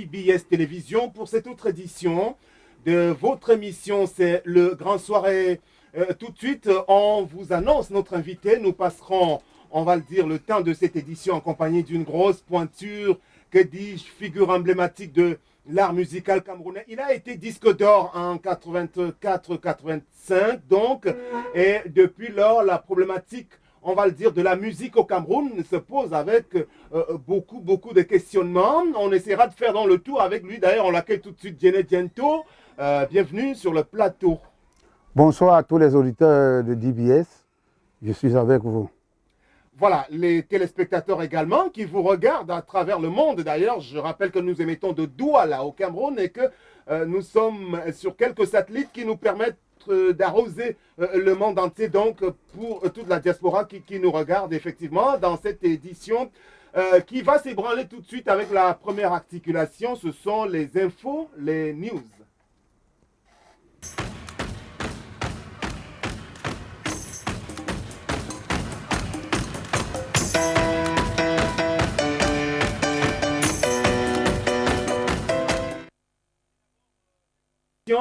DBS Télévision pour cette autre édition de votre émission. C'est le Grand Soirée. Tout de suite, on vous annonce notre invité. Nous passerons, on va le dire, le temps de cette édition en compagnie d'une grosse pointure, que dis-je, figure emblématique de l'art musical camerounais. Il a été disque d'or en 84-85, donc, et depuis lors, la problématique, on va le dire, de la musique au Cameroun se pose avec beaucoup de questionnements. On essaiera de faire dans le tour avec lui. D'ailleurs, on l'accueille tout de suite, Djene Diento. Bienvenue sur le plateau. Bonsoir à tous les auditeurs de DBS. Je suis avec vous. Voilà, les téléspectateurs également qui vous regardent à travers le monde. D'ailleurs, je rappelle que nous émettons de Douala au Cameroun et que nous sommes sur quelques satellites qui nous permettent d'arroser le monde entier. Donc, pour toute la diaspora qui nous regarde effectivement dans cette édition qui va s'ébranler tout de suite avec la première articulation. Ce sont les infos, les news.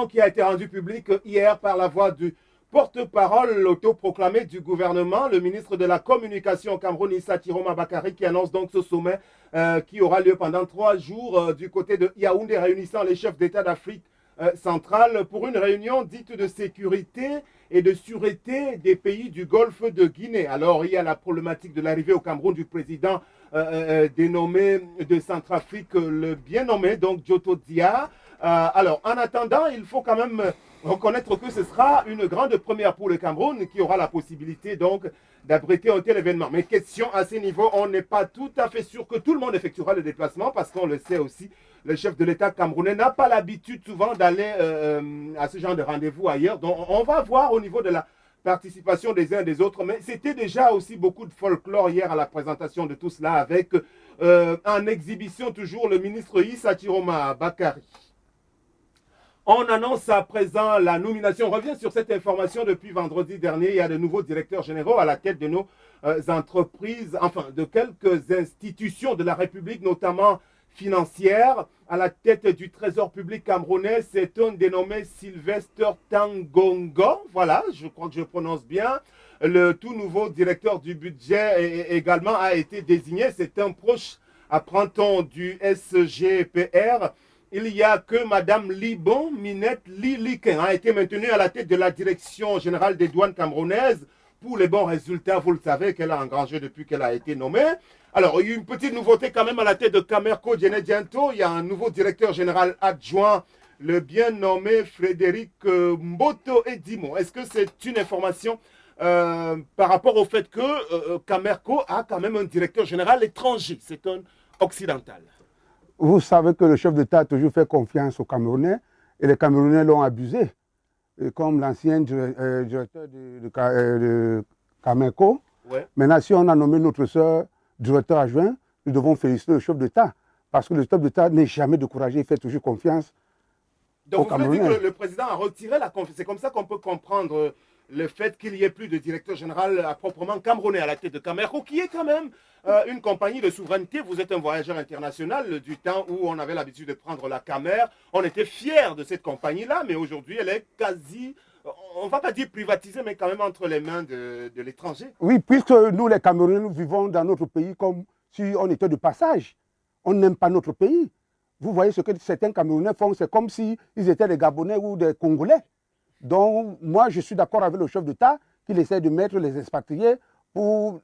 Qui a été rendue publique hier par la voix du porte-parole autoproclamé du gouvernement, le ministre de la Communication au Cameroun, Issa Tiroma Bakari, qui annonce donc ce sommet qui aura lieu pendant 3 jours du côté de Yaoundé, réunissant les chefs d'État d'Afrique centrale pour une réunion dite de sécurité et de sûreté des pays du Golfe de Guinée. Alors, il y a la problématique de l'arrivée au Cameroun du président dénommé de Centrafrique, le bien nommé, donc Djoto Dia. Alors, en attendant, il faut quand même reconnaître que ce sera une grande première pour le Cameroun qui aura la possibilité donc d'abriter un tel événement. Mais question à ce niveau, on n'est pas tout à fait sûr que tout le monde effectuera le déplacement parce qu'on le sait aussi, le chef de l'État camerounais n'a pas l'habitude souvent d'aller à ce genre de rendez-vous ailleurs. Donc, on va voir au niveau de la participation des uns et des autres. Mais c'était déjà aussi beaucoup de folklore hier à la présentation de tout cela avec en exhibition toujours le ministre Issa Tiroma Bakari. On annonce à présent la nomination. On revient sur cette information depuis vendredi dernier. Il y a de nouveaux directeurs généraux à la tête de nos entreprises, enfin de quelques institutions de la République, notamment financières. À la tête du Trésor public camerounais, c'est un dénommé Sylvester Tangongo. Voilà, je crois que je prononce bien. Le tout nouveau directeur du budget également a été désigné. C'est un proche, apprend-on, du SGPR. Il y a que Mme Libon Minette Liliken a été maintenue à la tête de la direction générale des douanes camerounaises pour les bons résultats. Vous le savez qu'elle a engrangé depuis qu'elle a été nommée. Alors, il y a une petite nouveauté quand même à la tête de Camerco Djene Diento. Il y a un nouveau directeur général adjoint, le bien nommé Frédéric Mboto Edimo. Est-ce que c'est une information par rapport au fait que Camerco a quand même un directeur général étranger? C'est un occidental. Vous savez que le chef d'État a toujours fait confiance aux Camerounais et les Camerounais l'ont abusé. Et comme l'ancien directeur de Camerco, ouais. Maintenant, si on a nommé notre soeur directeur adjoint, nous devons féliciter le chef d'État. Parce que le chef d'État n'est jamais découragé, il fait toujours confiance aux Camerounais. Donc, vous voulez dire que le président a retiré la confiance. C'est comme ça qu'on peut comprendre le fait qu'il n'y ait plus de directeur général à proprement camerounais à la tête de Camerco, qui est quand même une compagnie de souveraineté. Vous êtes un voyageur international du temps où on avait l'habitude de prendre la Camer. On était fiers de cette compagnie-là, mais aujourd'hui, elle est quasi, on ne va pas dire privatisée, mais quand même entre les mains de l'étranger. Oui, puisque nous, les Camerounais, nous vivons dans notre pays comme si on était de passage. On n'aime pas notre pays. Vous voyez ce que certains Camerounais font, c'est comme s'ils étaient des Gabonais ou des Congolais. Donc, moi, je suis d'accord avec le chef d'État qu'il essaie de mettre les expatriés pour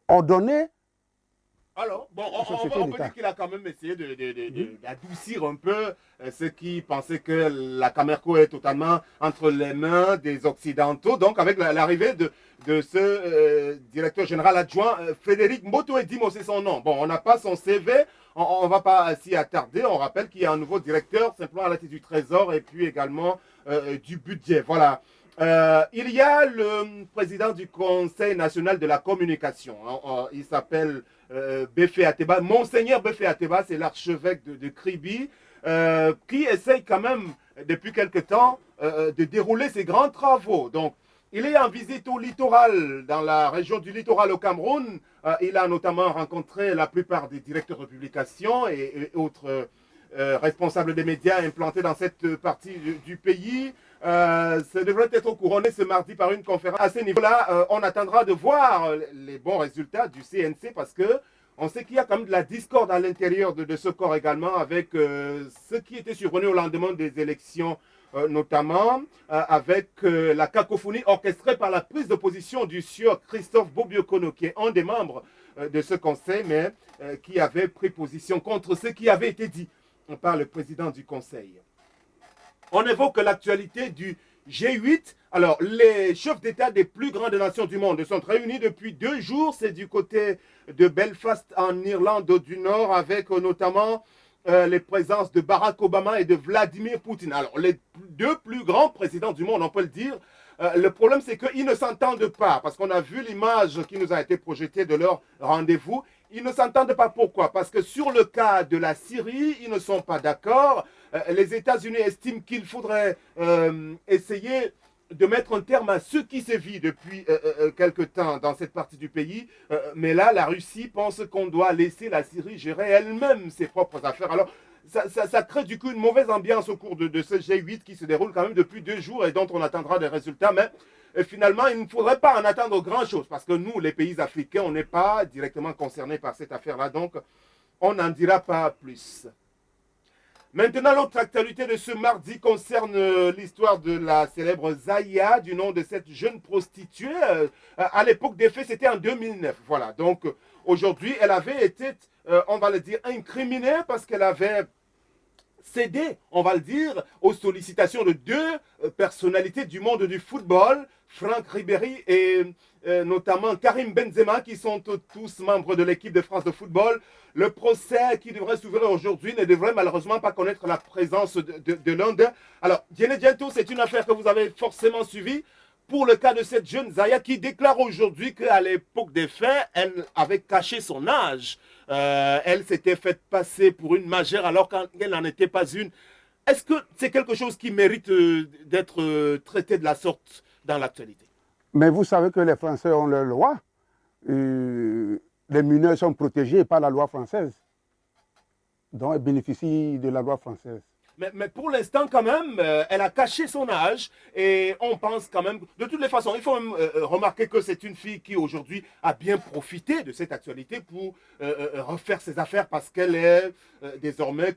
ordonner. Alors, bon, on peut dire qu'il a quand même essayé d'adoucir un peu ceux qui pensaient que la Camerco est totalement entre les mains des Occidentaux. Donc, avec l'arrivée de ce directeur général adjoint, Frédéric Mboto Edimo, c'est son nom. Bon, on n'a pas son CV, on ne va pas s'y attarder. On rappelle qu'il y a un nouveau directeur, simplement à la tête du Trésor et puis également du budget. Voilà. Il y a le président du Conseil national de la communication. Il s'appelle Befé Ateba. Monseigneur Befé Ateba, c'est l'archevêque de Kribi, qui essaye quand même, depuis quelque temps, de dérouler ses grands travaux. Donc, il est en visite au littoral, dans la région du littoral au Cameroun. Il a notamment rencontré la plupart des directeurs de publication et autres responsable des médias implanté dans cette partie du pays. Ça devrait être couronné ce mardi par une conférence. À ce niveau-là, on attendra de voir les bons résultats du CNC parce que on sait qu'il y a quand même de la discorde à l'intérieur de ce corps également avec ce qui était survenu au lendemain des élections, notamment avec la cacophonie orchestrée par la prise de position du sieur Christophe Bobiokono, qui est un des membres de ce conseil, mais qui avait pris position contre ce qui avait été dit par le président du conseil. On évoque l'actualité du G8. Alors, les chefs d'État des plus grandes nations du monde sont réunis depuis 2 jours. C'est du côté de Belfast en Irlande du Nord avec notamment les présences de Barack Obama et de Vladimir Poutine. Alors, les 2 plus grands présidents du monde, on peut le dire. Le problème, c'est qu'ils ne s'entendent pas parce qu'on a vu l'image qui nous a été projetée de leur rendez-vous. Ils ne s'entendent pas. Pourquoi? Parce que sur le cas de la Syrie, ils ne sont pas d'accord. Les États-Unis estiment qu'il faudrait essayer de mettre un terme à ce qui se vit depuis quelque temps dans cette partie du pays. Mais là, la Russie pense qu'on doit laisser la Syrie gérer elle-même ses propres affaires. Alors, ça crée du coup une mauvaise ambiance au cours de ce G8 qui se déroule quand même depuis 2 jours et dont on attendra des résultats. Mais finalement, il ne faudrait pas en attendre grand-chose parce que nous, les pays africains, on n'est pas directement concernés par cette affaire-là. Donc, on n'en dira pas plus. Maintenant, l'autre actualité de ce mardi concerne l'histoire de la célèbre Zaya, du nom de cette jeune prostituée. À l'époque des faits, c'était en 2009. Voilà, donc aujourd'hui, elle avait été, on va le dire, incriminée parce qu'elle avait cédé, on va le dire, aux sollicitations de 2 personnalités du monde du football, Franck Ribéry et notamment Karim Benzema, qui sont tous membres de l'équipe de France de football. Le procès qui devrait s'ouvrir aujourd'hui ne devrait malheureusement pas connaître la présence de l'un d'eux. Alors, Diene Gento, c'est une affaire que vous avez forcément suivie pour le cas de cette jeune Zaya qui déclare aujourd'hui qu'à l'époque des faits, elle avait caché son âge. Elle s'était faite passer pour une majeure alors qu'elle n'en était pas une. Est-ce que c'est quelque chose qui mérite d'être traité de la sorte dans l'actualité? Mais vous savez que les Français ont leur loi. Les mineurs sont protégés par la loi française. Donc, ils bénéficient de la loi française. Mais pour l'instant, quand même, elle a caché son âge et on pense quand même... De toutes les façons, il faut même remarquer que c'est une fille qui, aujourd'hui, a bien profité de cette actualité pour refaire ses affaires parce qu'elle est désormais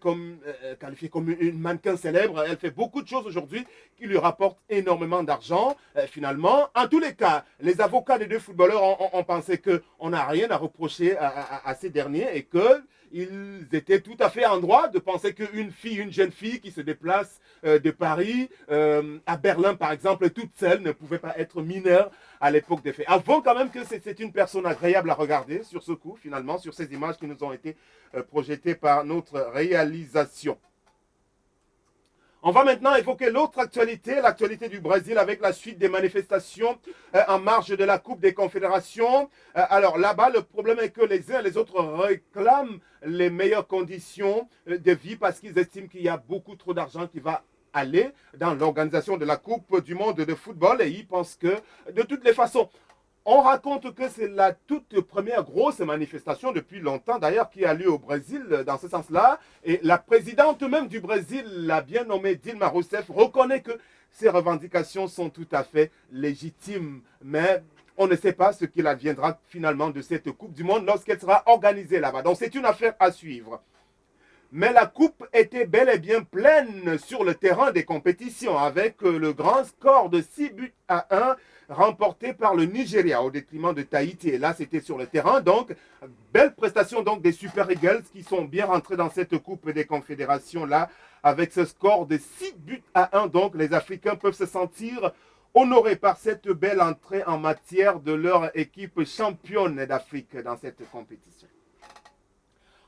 qualifiée comme une mannequin célèbre. Elle fait beaucoup de choses aujourd'hui qui lui rapportent énormément d'argent, finalement. En tous les cas, les avocats des 2 footballeurs ont pensé qu'on n'a rien à reprocher à ces derniers et que... Ils étaient tout à fait en droit de penser qu'une fille, une jeune fille qui se déplace de Paris à Berlin, par exemple, toute seule, ne pouvait pas être mineure à l'époque des faits. Avouons quand même que c'est une personne agréable à regarder sur ce coup, finalement, sur ces images qui nous ont été projetées par notre réalisation. On va maintenant évoquer l'autre actualité, l'actualité du Brésil avec la suite des manifestations en marge de la Coupe des Confédérations. Alors là-bas, le problème est que les uns et les autres réclament les meilleures conditions de vie parce qu'ils estiment qu'il y a beaucoup trop d'argent qui va aller dans l'organisation de la Coupe du monde de football et ils pensent que de toutes les façons, on raconte que c'est la toute première grosse manifestation depuis longtemps, d'ailleurs, qui a lieu au Brésil dans ce sens-là. Et la présidente même du Brésil, la bien nommée Dilma Rousseff, reconnaît que ces revendications sont tout à fait légitimes. Mais on ne sait pas ce qu'il adviendra finalement de cette Coupe du Monde lorsqu'elle sera organisée là-bas. Donc c'est une affaire à suivre. Mais la coupe était bel et bien pleine sur le terrain des compétitions avec le grand score de 6-1 remporté par le Nigeria au détriment de Tahiti. Et là, c'était sur le terrain. Donc, belle prestation donc, des Super Eagles qui sont bien rentrés dans cette Coupe des Confédérations là avec ce score de 6-1. Donc, les Africains peuvent se sentir honorés par cette belle entrée en matière de leur équipe championne d'Afrique dans cette compétition.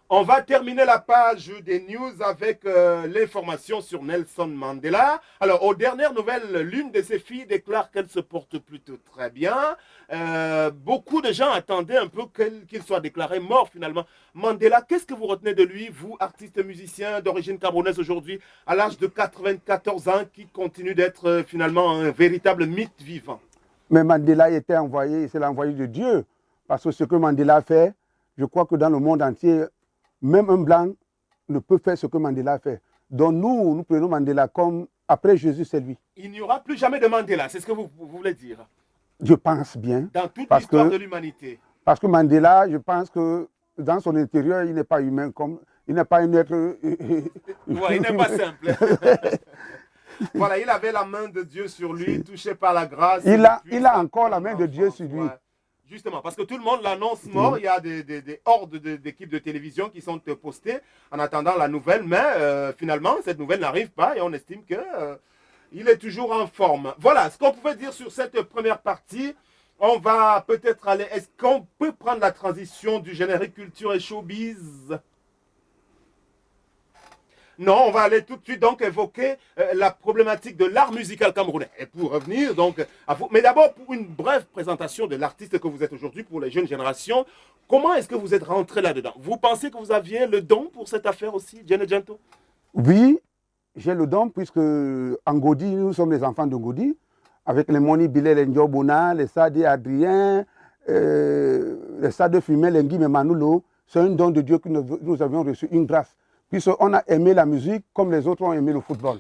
On va terminer la page des news avec l'information sur Nelson Mandela. Alors, aux dernières nouvelles, l'une de ses filles déclare qu'elle se porte plutôt très bien. Beaucoup de gens attendaient un peu qu'il soit déclaré mort finalement. Mandela, qu'est-ce que vous retenez de lui, vous, artiste musicien d'origine camerounaise aujourd'hui, à l'âge de 94 ans, qui continue d'être finalement un véritable mythe vivant? Mais Mandela était envoyé, c'est l'envoyé de Dieu. Parce que ce que Mandela fait, je crois que dans le monde entier, même un blanc ne peut faire ce que Mandela fait. Donc nous prenons Mandela comme, après Jésus, c'est lui. Il n'y aura plus jamais de Mandela, c'est ce que vous voulez dire? Je pense bien. Dans toute l'histoire de l'humanité. Parce que Mandela, je pense que dans son intérieur, il n'est pas humain, il n'est pas un être... Ouais, il n'est pas simple. Voilà, il avait la main de Dieu sur lui, touché par la grâce. Il a encore la main de Dieu sur lui. Ouais. Justement, parce que tout le monde l'annonce mort. Il y a des hordes d'équipes de télévision qui sont postées en attendant la nouvelle. Mais finalement, cette nouvelle n'arrive pas et on estime qu'il est toujours en forme. Voilà ce qu'on pouvait dire sur cette première partie. On va peut-être aller... Est-ce qu'on peut prendre la transition du générique culture et showbiz? Non, on va aller tout de suite donc évoquer la problématique de l'art musical camerounais. Et pour revenir donc à vous, mais d'abord pour une brève présentation de l'artiste que vous êtes aujourd'hui pour les jeunes générations, comment est-ce que vous êtes rentré là-dedans? Vous pensez que vous aviez le don pour cette affaire aussi, Djene Djento? Oui, j'ai le don puisque en Godi, nous sommes les enfants de Godi, avec les Moni Bilé, les Ndiobona, les Sadi Adrien, les Sadi Fumé, les Ngui Manoulo. C'est un don de Dieu que nous avions reçu, une grâce. Puisqu'on a aimé la musique comme les autres ont aimé le football.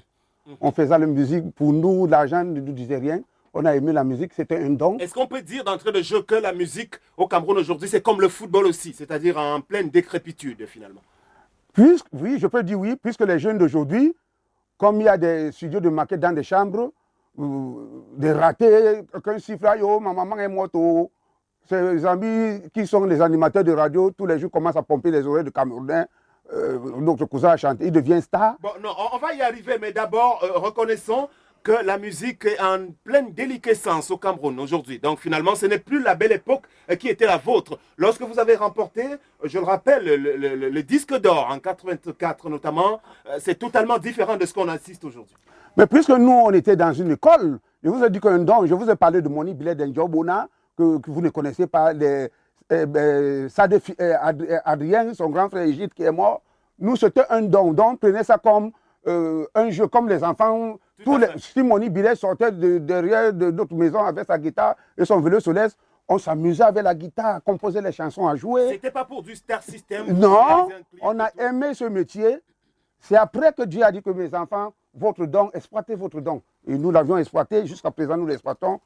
On faisait la musique pour nous, l'argent ne nous disait rien. On a aimé la musique, c'était un don. Est-ce qu'on peut dire d'entrée de jeu que la musique au Cameroun aujourd'hui, c'est comme le football aussi, c'est-à-dire en pleine décrépitude finalement? Oui, je peux dire oui, puisque les jeunes d'aujourd'hui, comme il y a des studios de maquette dans des chambres, des ratés, qu'un siffle, oh, ma maman est morte, oh. Ces amis qui sont les animateurs de radio, tous les jours commencent à pomper les oreilles de Camerounais. Notre cousin a chanté, il devient star. Bon, non, on va y arriver, mais d'abord, reconnaissons que la musique est en pleine déliquescence au Cameroun aujourd'hui. Donc finalement, ce n'est plus la belle époque qui était la vôtre. Lorsque vous avez remporté, je le rappelle, le disque d'or en 84 notamment, c'est totalement différent de ce qu'on assiste aujourd'hui. Mais puisque nous, on était dans une école, je vous ai dit qu'un don, je vous ai parlé de Moni Bilé d'Endiobona, que vous ne connaissez pas, Adrien, son grand frère Égide qui est mort. Nous, c'était un don. Donc, prenez ça comme un jeu, comme les enfants. Si Moni Bilé sortait derrière de notre maison avec sa guitare et son vélo solaire, on s'amusait avec la guitare, à composer les chansons, à jouer. C'était pas pour du star system? Non, on a aimé ce métier. C'est après que Dieu a dit que mes enfants, votre don, exploitez votre don. Et nous l'avions exploité, jusqu'à présent nous l'exploitons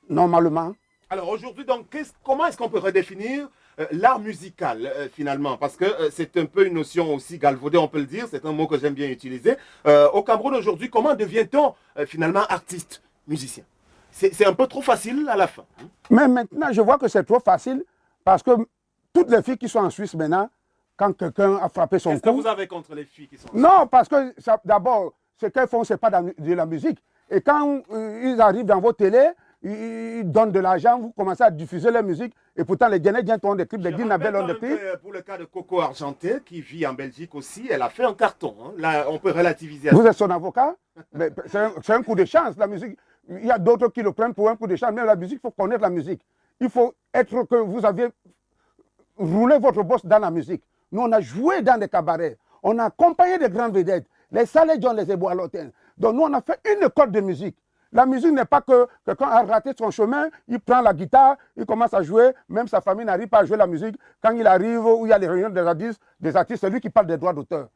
normalement. Alors aujourd'hui, donc, comment est-ce qu'on peut redéfinir l'art musical finalement? Parce que c'est un peu une notion aussi galvaudée, on peut le dire, c'est un mot que j'aime bien utiliser. Au Cameroun aujourd'hui, comment devient-on finalement artiste, musicien? C'est un peu trop facile à la fin. Hein? Mais maintenant, je vois que c'est trop facile parce que toutes les filles qui sont en Suisse maintenant, quand quelqu'un a frappé son cou... Qu'est-ce que vous avez contre les filles qui sont en Suisse? Non, parce que d'abord, ce qu'elles font, ce n'est pas de la musique. Et quand ils arrivent dans vos télés, ils donnent de l'argent, vous commencez à diffuser la musique. Et pourtant, les Guinéens ont des clips, les Guinabel ont des clips. Pour le cas de Coco Argenté, qui vit en Belgique aussi, elle a fait un carton. Hein. Là, on peut relativiser. Vous êtes son avocat? C'est un coup de chance, la musique. Il y a d'autres qui le prennent pour un coup de chance. Mais la musique, il faut connaître la musique. Il faut être que vous avez roulé votre bosse dans la musique. Nous, on a joué dans des cabarets. On a accompagné des grandes vedettes. Les Salé John, les Eboalotins. Donc, nous, on a fait une école de musique. La musique n'est pas que quelqu'un a raté son chemin, il prend la guitare, il commence à jouer, même sa famille n'arrive pas à jouer la musique. Quand il arrive où il y a les réunions des artistes, c'est lui qui parle des droits d'auteur.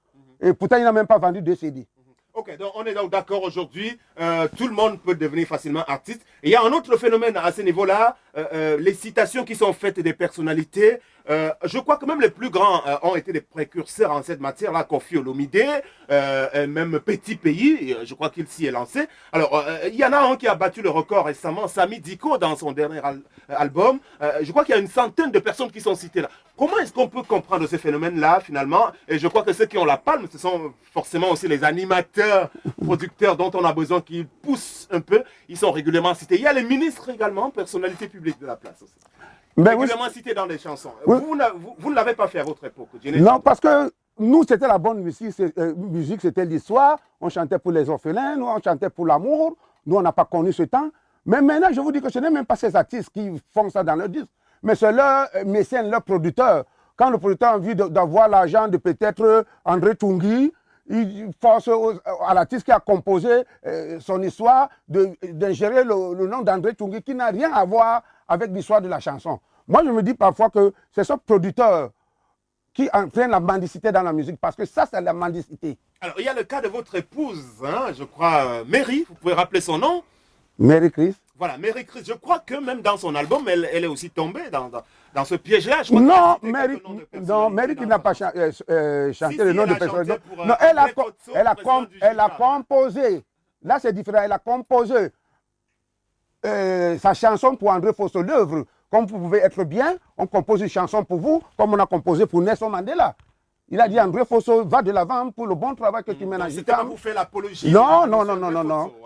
Et pourtant, il n'a même pas vendu 2 CD. Ok, donc on est donc d'accord aujourd'hui, tout le monde peut devenir facilement artiste. Et il y a un autre phénomène à ce niveau-là, les citations qui sont faites des personnalités. Je crois que même les plus grands ont été des précurseurs en cette matière-là, Koffi Olomide, même Petit Pays, je crois qu'il s'y est lancé. Alors, il y en a un qui a battu le record récemment, Sami Diko, dans son dernier album. Je crois qu'il y a une centaine de personnes qui sont citées là. Comment est-ce qu'on peut comprendre ce phénomène-là, finalement? Et je crois que ceux qui ont la palme, ce sont forcément aussi les animateurs, producteurs dont on a besoin qu'ils poussent un peu. Ils sont régulièrement cités. Il y a les ministres également, personnalités publiques de la place aussi. Mais régulièrement cités dans les chansons. Oui. Vous ne l'avez pas fait à votre époque. Non, parce que nous, c'était la bonne musique, c'était l'histoire. On chantait pour les orphelins, nous, on chantait pour l'amour. Nous, on n'a pas connu ce temps. Mais maintenant, je vous dis que ce n'est même pas ces artistes qui font ça dans leur disque. Mais c'est leur mécène, leur producteur. Quand le producteur a envie d'avoir l'argent de peut-être André Tungui, il force à l'artiste qui a composé son histoire d'ingérer le nom d'André Tungui qui n'a rien à voir avec l'histoire de la chanson. Moi, je me dis parfois que c'est ce producteur qui entraîne la mendicité dans la musique, parce que ça, c'est la mendicité. Alors, il y a le cas de votre épouse, hein, je crois, Mary, vous pouvez rappeler son nom? Mary Chris. Voilà, Mary Chris, je crois que même dans son album, elle est aussi tombée dans ce piège-là. Non, Mary qui n'a pas chanté le nom de personne. Non, elle a composé. Là, c'est différent. Elle a composé sa chanson pour André Fosso, l'œuvre. Comme vous pouvez être bien, on compose une chanson pour vous, comme on a composé pour Nelson Mandela. Il a dit, André Fosso, va de l'avant pour le bon travail que tu mènes à C'était pas pour faire l'apologie. Non.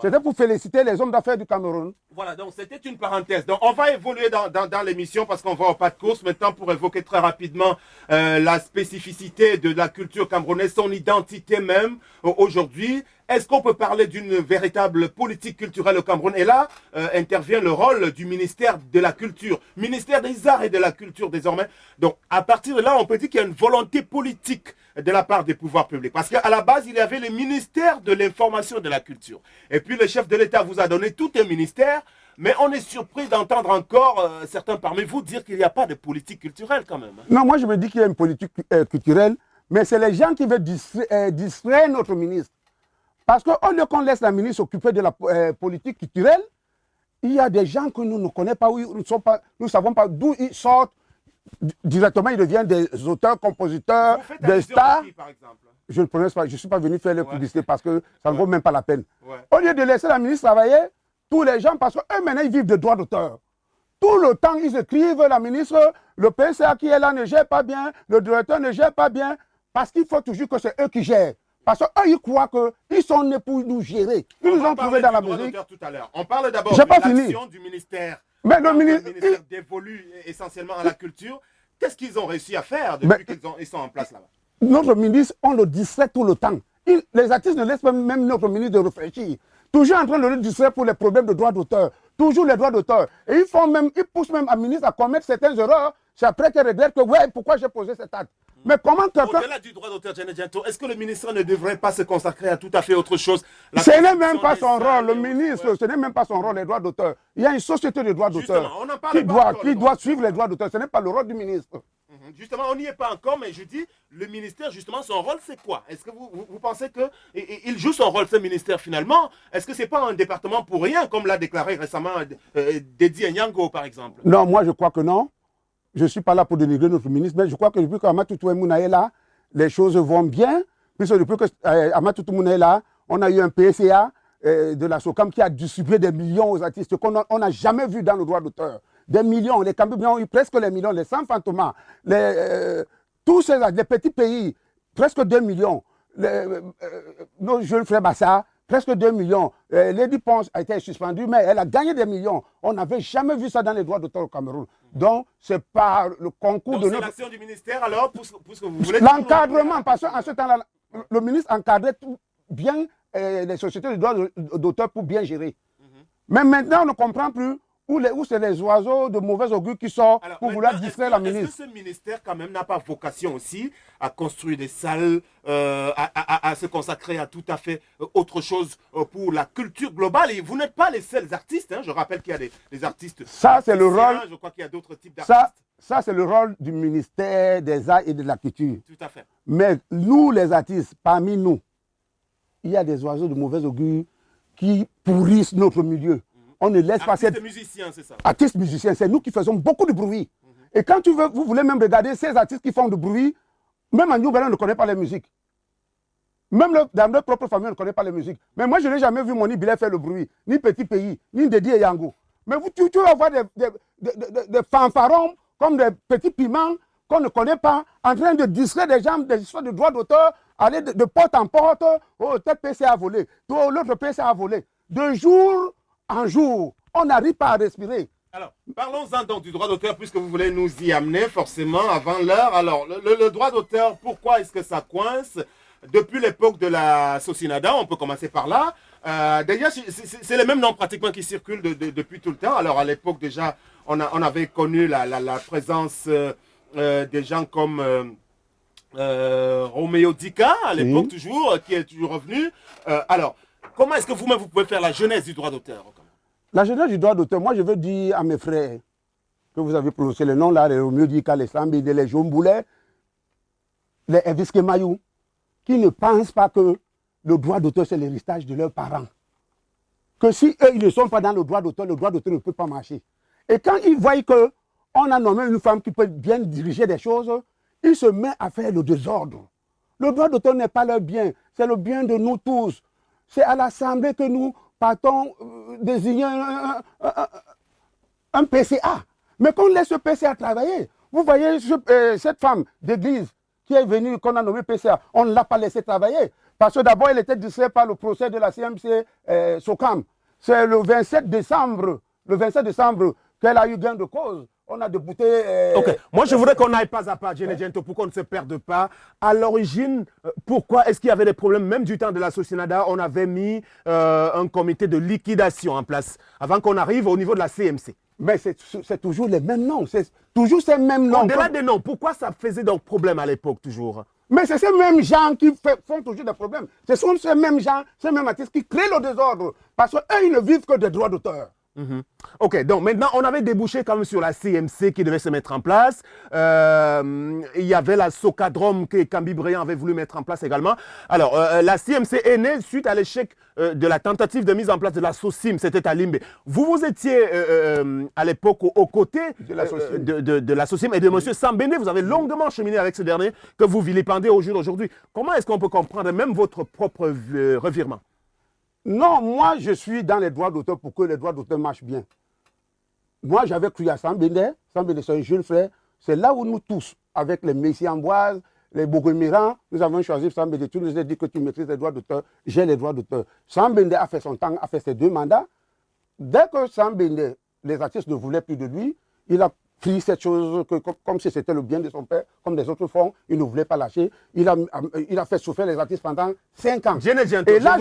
C'était pour féliciter les hommes d'affaires du Cameroun. Voilà, donc c'était une parenthèse. Donc on va évoluer dans l'émission parce qu'on va au pas de course maintenant pour évoquer très rapidement la spécificité de la culture camerounaise, son identité même aujourd'hui. Est-ce qu'on peut parler d'une véritable politique culturelle au Cameroun? Et là, intervient le rôle du ministère de la Culture, ministère des Arts et de la Culture désormais. Donc, à partir de là, on peut dire qu'il y a une volonté politique de la part des pouvoirs publics. Parce qu'à la base, il y avait le ministère de l'Information et de la Culture. Et puis, le chef de l'État vous a donné tout un ministère. Mais on est surpris d'entendre encore certains parmi vous dire qu'il n'y a pas de politique culturelle quand même. Non, moi, je me dis qu'il y a une politique culturelle, mais c'est les gens qui veulent distraire notre ministre. Parce qu'au lieu qu'on laisse la ministre s'occuper de la politique culturelle, il y a des gens que nous ne connaissons pas, nous ne savons pas d'où ils sortent. Directement, ils deviennent des auteurs, compositeurs, des stars. Par exemple. Je ne prononce pas, je ne suis pas venu faire la publicité parce que ça ne vaut même pas la peine. Au lieu de laisser la ministre travailler, tous les gens, parce qu'eux maintenant, ils vivent de droits d'auteur. Tout le temps, ils écrivent, la ministre, le PCA qui est là ne gère pas bien, le directeur ne gère pas bien, parce qu'il faut toujours que c'est eux qui gèrent. Parce qu'eux, ils croient qu'ils sont nés pour nous gérer. Ils nous ont trouvés dans la musique. Tout à l'heure. On parle d'abord de l'action du ministère. Mais le ministère dévolu essentiellement à la culture. Qu'est-ce qu'ils ont réussi à faire depuis qu'ils sont en place là-bas? Notre ministre, on le distrait tout le temps. Les artistes ne laissent pas même notre ministre de réfléchir. Toujours en train de le distraire pour les problèmes de droits d'auteur. Toujours les droits d'auteur. Et ils poussent même un ministre à commettre certaines erreurs. C'est après qu'ils regrettent que, ouais, pourquoi j'ai posé cet acte. Mais comment quelqu'un... Au-delà du droit d'auteur, est-ce que le ministre ne devrait pas se consacrer à tout à fait autre chose? Ce n'est même pas son rôle, le ministre, ce n'est même pas son rôle, les droits d'auteur. Il y a une société de droits d'auteur qui doit suivre les droits d'auteur. Ce n'est pas le rôle du ministre. Justement, on n'y est pas encore, mais je dis, le ministère, justement, son rôle, c'est quoi? Est-ce que vous pensez qu'il joue son rôle, ce ministère, finalement? Est-ce que ce n'est pas un département pour rien, comme l'a déclaré récemment Dédi Nyango, par exemple? Non, moi, je crois que non. Je ne suis pas là pour dénigrer notre ministre, mais je crois que depuis qu'Amatou Toumouna est là, les choses vont bien. Puisque depuis qu'Amatou Toumouna est là, on a eu un PCA de la SOCAM qui a distribué des millions aux artistes qu'on n'a jamais vu dans le droit d'auteur. Des millions, les Camerounais ont eu presque les millions, les Sans Fantomas, tous les petits pays, presque 2 millions. Nos jeunes frères Bassa, presque 2 millions. Lady Ponce a été suspendue, mais elle a gagné des millions. On n'avait jamais vu ça dans les droits d'auteur au Cameroun. Donc, c'est par le concours de notre... c'est l'action du ministère, alors, pour ce que vous voulez... L'encadrement, parce qu'en ce temps-là, le ministre encadrait bien les sociétés de droits d'auteur pour bien gérer. Mais maintenant, on ne comprend plus où c'est les oiseaux de mauvais augure qui sortent pour vouloir distraire la ministre. Est-ce que ce ministère, quand même, n'a pas vocation aussi à construire des salles, à se consacrer à tout à fait autre chose pour la culture globale? Et vous n'êtes pas les seuls artistes, hein. Je rappelle qu'il y a des artistes. Ça, c'est le rôle. Je crois qu'il y a d'autres types d'artistes. Ça, c'est le rôle du ministère des Arts et de la Culture. Tout à fait. Mais nous, les artistes, parmi nous, il y a des oiseaux de mauvais augure qui pourrissent notre milieu. On ne laisse pas cette... Artistes musiciens, c'est ça? Artistes musiciens, c'est nous qui faisons beaucoup de bruit. Et quand vous voulez même regarder ces artistes qui font du bruit, même en Nouvelle, on ne connaît pas les musiques. Même dans notre propre famille, on ne connaît pas les musiques. Mais moi, je n'ai jamais vu Moni Billet faire le bruit, ni Petit Pays, ni Dédi et Yango. Mais tu vas voir des fanfarons comme des petits piments qu'on ne connaît pas, en train de distraire des gens, des histoires de droits d'auteur, aller de porte en porte, oh, tel PC a volé, l'autre PC a volé. De jour en jour, on n'arrive pas à respirer. Alors, parlons-en donc du droit d'auteur, puisque vous voulez nous y amener forcément avant l'heure. Alors, le droit d'auteur, pourquoi est-ce que ça coince? Depuis l'époque de la Socinada, on peut commencer par là. D'ailleurs, c'est les mêmes noms pratiquement qui circulent depuis tout le temps. Alors, à l'époque déjà, on avait connu la présence des gens comme Roméo Dika, à l'époque toujours, qui est toujours revenu. Alors, comment est-ce que vous-même, vous pouvez faire la genèse du droit d'auteur? La genèse du droit d'auteur, moi je veux dire à mes frères, que vous avez prononcé le nom là, les Roméo Dika, les Sambi, les Jomboulais, les Elvis Kemayou, qui ne pensent pas que le droit d'auteur, c'est l'héritage de leurs parents. Que si eux, ils ne sont pas dans le droit d'auteur ne peut pas marcher. Et quand ils voient qu'on a nommé une femme qui peut bien diriger des choses, ils se mettent à faire le désordre. Le droit d'auteur n'est pas leur bien, c'est le bien de nous tous. C'est à l'Assemblée que nous partons désigner un PCA. Mais qu'on laisse ce PCA travailler. Vous voyez cette femme d'église qui est venue, qu'on a nommé PCA, on ne l'a pas laissé travailler. Parce que d'abord, elle était distraite par le procès de la CMC Socam. C'est le 27 décembre qu'elle a eu gain de cause. On a débouté... Ok, moi je voudrais qu'on n'aille pas à pas, Djenedjento, pour qu'on ne se perde pas. À l'origine, pourquoi est-ce qu'il y avait des problèmes? Même du temps de la Socinada, on avait mis un comité de liquidation en place avant qu'on arrive au niveau de la CMC. Mais c'est toujours les mêmes noms, c'est toujours ces mêmes noms. Au-delà des noms, pourquoi ça faisait donc problème à l'époque toujours? Mais c'est ces mêmes gens qui font toujours des problèmes. Ce sont ces mêmes gens, ces mêmes artistes qui créent le désordre. Parce qu'eux, ils ne vivent que des droits d'auteur. Ok, donc maintenant, on avait débouché quand même sur la CMC qui devait se mettre en place. Il y avait la Socadrome que Kambi Briand avait voulu mettre en place également. Alors, la CMC est née suite à l'échec de la tentative de mise en place de la SOCIM, c'était à Limbe. Vous étiez à l'époque aux côtés de la SOCIM et de M. Sambene. Vous avez longuement cheminé avec ce dernier que vous vilipendez au jour d'aujourd'hui. Comment est-ce qu'on peut comprendre même votre propre revirement? Non, moi, je suis dans les droits d'auteur pour que les droits d'auteur marchent bien. Moi, j'avais cru à Sambene. Sambene, c'est un jeune frère. C'est là où nous tous, avec les Messi-Amboise, les Bogomirans, nous avons choisi Sambene. Tu nous as dit que tu maîtrises les droits d'auteur. J'ai les droits d'auteur. Sambene a fait son temps, a fait ses 2 mandats. Dès que Sambene, les artistes ne voulaient plus de lui, il a pris cette chose comme si c'était le bien de son père, comme des autres font, il ne voulait pas lâcher. Il a fait souffrir les artistes pendant 5 ans. Et là,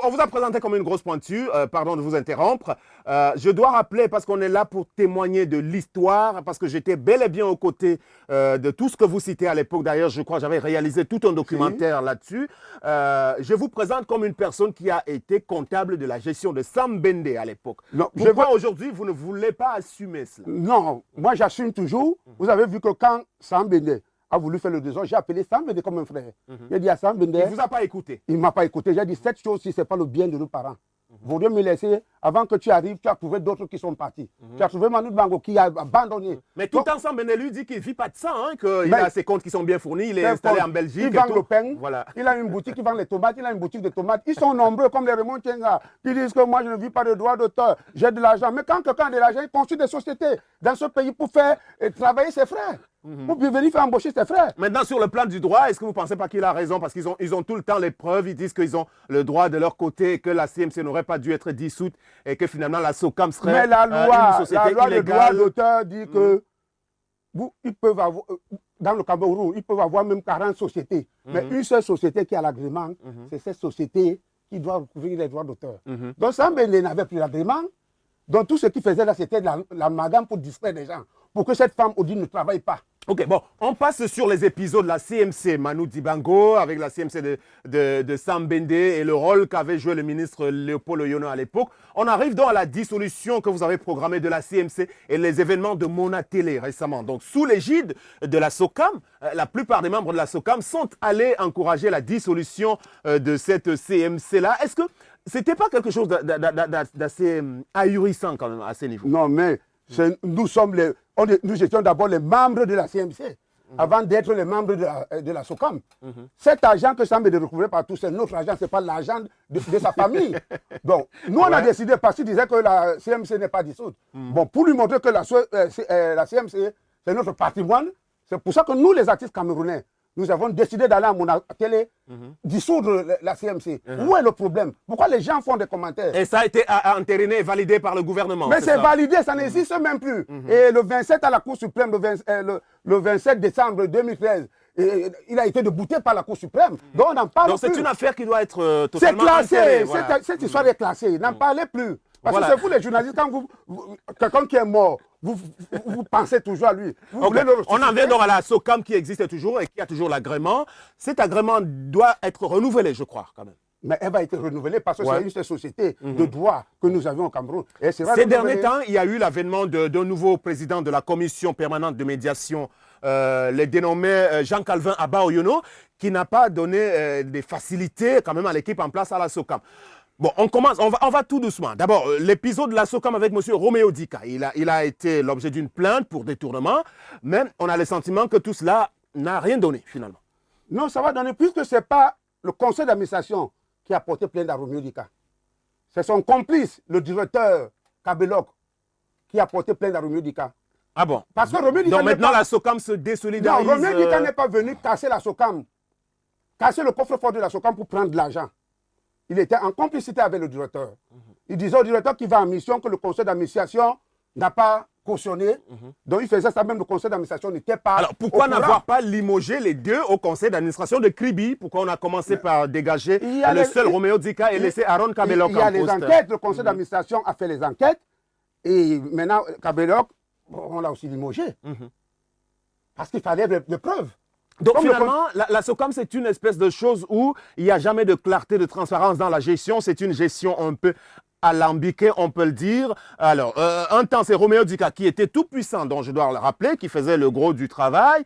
on vous a présenté comme une grosse pointure, pardon de vous interrompre. Je dois rappeler, parce qu'on est là pour témoigner de l'histoire, parce que j'étais bel et bien aux côtés de tout ce que vous citez à l'époque. D'ailleurs, je crois que j'avais réalisé tout un documentaire là-dessus. Je vous présente comme une personne qui a été comptable de la gestion de Sambende à l'époque. Pourquoi aujourd'hui, vous ne voulez pas assumer cela? Non. Moi, j'assume toujours. Vous avez vu que quand Sambene a voulu faire le désordre, j'ai appelé Sambene comme un frère. J'ai dit à Sambene... Il ne vous a pas écouté? Il ne m'a pas écouté. J'ai dit, cette chose, si ce n'est pas le bien de nos parents, vaut mieux me laisser. Avant que tu arrives, tu as trouvé d'autres qui sont partis. Tu as trouvé Manu Bango qui a abandonné. Mais tout en Sambene lui dit qu'il ne vit pas de ça, hein, qu'il a ses comptes qui sont bien fournis, il est installé en Belgique. Il vend le pain, voilà. Il a une boutique, il vend les tomates, il a une boutique de tomates. Ils sont nombreux comme les Raymond Tienga qui disent que moi je ne vis pas de droit d'auteur, j'ai de l'argent. Mais quand quelqu'un a de l'argent, il construit des sociétés dans ce pays pour faire travailler ses frères. Pour venir faire embaucher ses frères. Maintenant, sur le plan du droit, est-ce que vous ne pensez pas qu'il a raison? Parce qu'ils ont tout le temps les preuves, ils disent qu'ils ont le droit de leur côté, que la CMC n'aurait pas dû être dissoute et que finalement la SOCAM serait mais la loi, une société illégale. Le droit d'auteur dit que ils peuvent avoir, dans le Cameroun, ils peuvent avoir même 40 sociétés. Mais une seule société qui a l'agrément, c'est cette société qui doit couvrir les droits d'auteur. Donc Sambene n'avait plus l'agrément. Donc tout ce qu'il faisait là, c'était l'amalgame pour distraire les gens. Pour que cette femme Odile ne travaille pas. Ok, bon, on passe sur les épisodes de la CMC, Manu Dibango, avec la CMC de Sambende et le rôle qu'avait joué le ministre Léopold Oyono à l'époque. On arrive donc à la dissolution que vous avez programmée de la CMC et les événements de Mona Télé récemment. Donc, sous l'égide de la SOCAM, la plupart des membres de la SOCAM sont allés encourager la dissolution de cette CMC-là. Est-ce que c'était pas quelque chose d'assez ahurissant quand même à ce niveau? Non, mais nous étions d'abord les membres de la CMC, avant d'être les membres de la SOCAM. Cet argent que Sambene recouvrait partout, c'est notre argent, ce n'est pas l'argent de sa famille. Donc, nous, on a décidé, parce qu'il disait que la CMC n'est pas dissoute. Bon, pour lui montrer que la CMC, c'est notre patrimoine, c'est pour ça que nous, les artistes camerounais, nous avons décidé d'aller à Mona Télé dissoudre la CMC. Où est le problème? Pourquoi les gens font des commentaires? Et ça a été entériné et validé par le gouvernement. Mais c'est validé, ça n'existe même plus. Et le 27 à la Cour suprême, le 27 décembre 2013, il a été débouté par la Cour suprême. Donc on n'en parle plus. Donc c'est une affaire qui doit être totalement classée. Voilà. Cette histoire est classée. N'en parlez plus. Parce que c'est vous les journalistes, quand quelqu'un qui est mort, vous pensez toujours à lui. On en vient donc à la SOCAM qui existe toujours et qui a toujours l'agrément. Cet agrément doit être renouvelé, je crois, quand même. Mais elle va être renouvelée parce que c'est une société de droit que nous avions au Cameroun. Ces derniers temps, il y a eu l'avènement d'un nouveau président de la commission permanente de médiation les dénommés Jean-Calvin Abba-Oyono, qui n'a pas donné des facilités quand même à l'équipe en place à la SOCAM. Bon, on commence, on va tout doucement. D'abord, l'épisode de la SOCAM avec M. Roméo Dika, il a été l'objet d'une plainte pour détournement, mais on a le sentiment que tout cela n'a rien donné finalement. Non, ça va donner, puisque ce n'est pas le conseil d'administration qui a porté plainte à Roméo Dika. C'est son complice, le directeur Kabelok, qui a porté plainte à Roméo Dika. Ah bon? Parce que Roméo Dika. Donc maintenant la SOCAM se désolidarise. Non, Roméo Dika n'est pas venu casser la SOCAM, casser le coffre-fort de la SOCAM pour prendre de l'argent. Il était en complicité avec le directeur. Il disait au directeur qu'il va en mission, que le conseil d'administration n'a pas cautionné. Donc il faisait ça, même le conseil d'administration n'était pas. Alors pourquoi n'avoir pas limogé les deux au conseil d'administration de Kribi? Pourquoi on a commencé par dégager le seul Roméo Dika et laisser Aaron Kabelok en poste? Il y a les enquêtes, le conseil d'administration a fait les enquêtes. Et maintenant, Kabelok, on l'a aussi limogé. Parce qu'il fallait des preuves. Donc finalement, la SOCAM, c'est une espèce de chose où il n'y a jamais de clarté, de transparence dans la gestion. C'est une gestion un peu alambiquée, on peut le dire. Alors, un temps, c'est Roméo Dika qui était tout puissant, dont je dois le rappeler, qui faisait le gros du travail.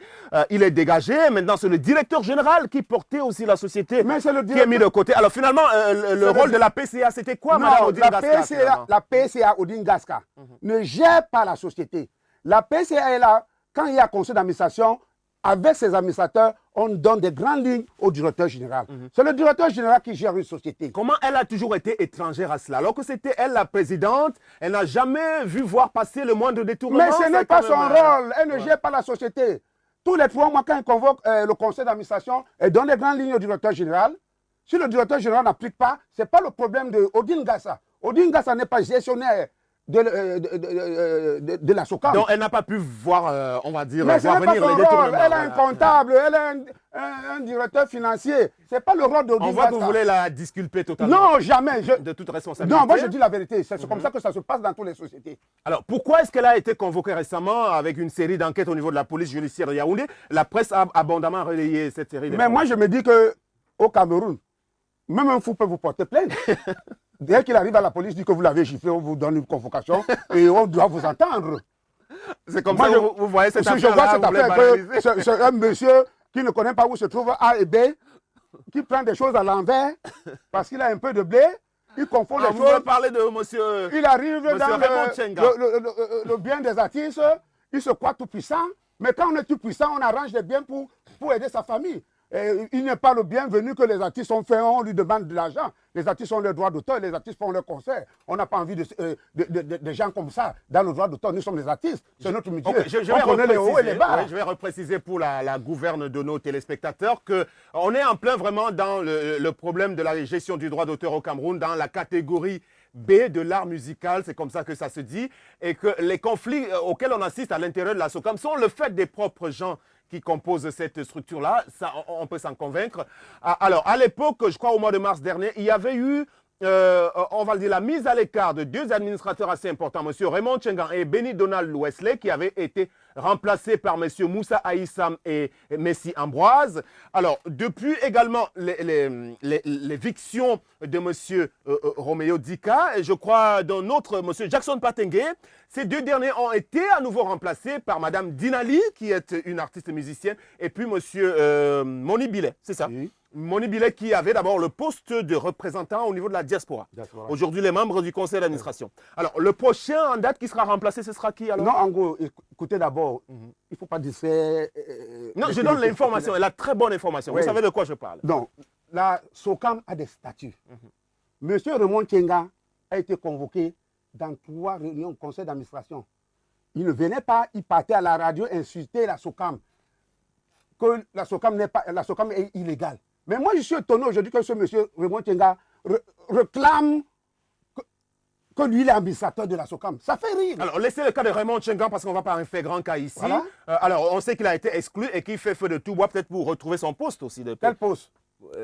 Il est dégagé. Maintenant, c'est le directeur général qui portait aussi la société, qui est mis de côté. Alors finalement, le rôle de la PCA, c'était quoi, Mme Odine Gasca? La PCA Odine Gasca ne gère pas la société. La PCA est là, quand il y a conseil d'administration, avec ses administrateurs, on donne des grandes lignes au directeur général. C'est le directeur général qui gère une société. Comment elle a toujours été étrangère à cela? Alors que c'était elle la présidente, elle n'a jamais vu voir passer le moindre détournement. Mais ce n'est pas son rôle. Elle ne gère pas la société. Tous les 3 mois, quand elle convoque le conseil d'administration, elle donne les grandes lignes au directeur général. Si le directeur général n'applique pas, ce n'est pas le problème de Odine Gasca. Odine Gasca n'est pas gestionnaire de la SOCAM. Donc elle n'a pas pu voir, on va dire, mais voir venir les détournements. Elle a un comptable, elle a un directeur financier. Ce n'est pas le rôle d'Odine Gasca. On voit que vous voulez la disculper totalement. Non, jamais. De toute responsabilité. Non, moi je dis la vérité. C'est comme ça que ça se passe dans toutes les sociétés. Alors pourquoi est-ce qu'elle a été convoquée récemment avec une série d'enquêtes au niveau de la police judiciaire de Yaoundé? La presse a abondamment relayé cette série d'enquêtes. Mais moi je me dis qu'au Cameroun, même un fou peut vous porter plainte. Dès qu'il arrive à la police, dit que vous l'avez giflé, on vous donne une convocation et on doit vous entendre. C'est comme ça que vous voyez cette affaire. Je vois cette affaire que c'est un monsieur qui ne connaît pas où se trouve A et B, qui prend des choses à l'envers parce qu'il a un peu de blé, il confond les choses. Vous parlez de monsieur. Il arrive dans le bien des artistes, il se croit tout puissant, mais quand on est tout puissant, on arrange les biens pour aider sa famille. Et il n'est pas le bienvenu que les artistes ont fait, on lui demande de l'argent. Les artistes ont le droit d'auteur, les artistes font leur concert. On n'a pas envie de gens comme ça dans le droit d'auteur. Nous sommes des artistes, c'est notre métier. Okay, on connaît les hauts et les bas. Je vais repréciser pour la gouverne de nos téléspectateurs qu'on est en plein vraiment dans le problème de la gestion du droit d'auteur au Cameroun, dans la catégorie B de l'art musical, c'est comme ça que ça se dit, et que les conflits auxquels on assiste à l'intérieur de la SOCAM sont le fait des propres gens qui composent cette structure-là, on peut s'en convaincre. Alors, à l'époque, je crois au mois de mars dernier, il y avait eu, on va le dire, la mise à l'écart de 2 administrateurs assez importants, M. Raymond Tchengan et Benny Donald Wesley, qui avaient été remplacés par M. Moussa Aïssam et Messi Ambroise. Alors, depuis également l'éviction de M. Roméo Dika, et je crois d'un autre, M. Jackson Patengue, ces 2 derniers ont été à nouveau remplacés par Mme Dinali, qui est une artiste musicienne, et puis M. Moni Bilet, c'est ça? Oui. Moni Bilet qui avait d'abord le poste de représentant au niveau de la diaspora. Aujourd'hui, les membres du conseil d'administration. Alors, le prochain en date qui sera remplacé, ce sera qui alors? Non, en gros, écoutez d'abord, il ne faut pas dire non, je donne l'information, la très bonne information. Oui. Vous savez de quoi je parle. Donc, la SOCAM a des statuts. Monsieur Raymond Tchenga a été convoqué dans 3 réunions du conseil d'administration. Il ne venait pas, il partait à la radio insulter la SOCAM. Que la SOCAM est illégale. Mais moi, je suis étonné aujourd'hui que ce monsieur Raymond Tchenga réclame que lui, il est administrateur de la SOCAM. Ça fait rire. Alors, laissez le cas de Raymond Tchenga parce qu'on va pas en faire grand cas ici. Voilà. Alors, on sait qu'il a été exclu et qu'il fait feu de tout bois, peut-être pour retrouver son poste aussi. Quel poste?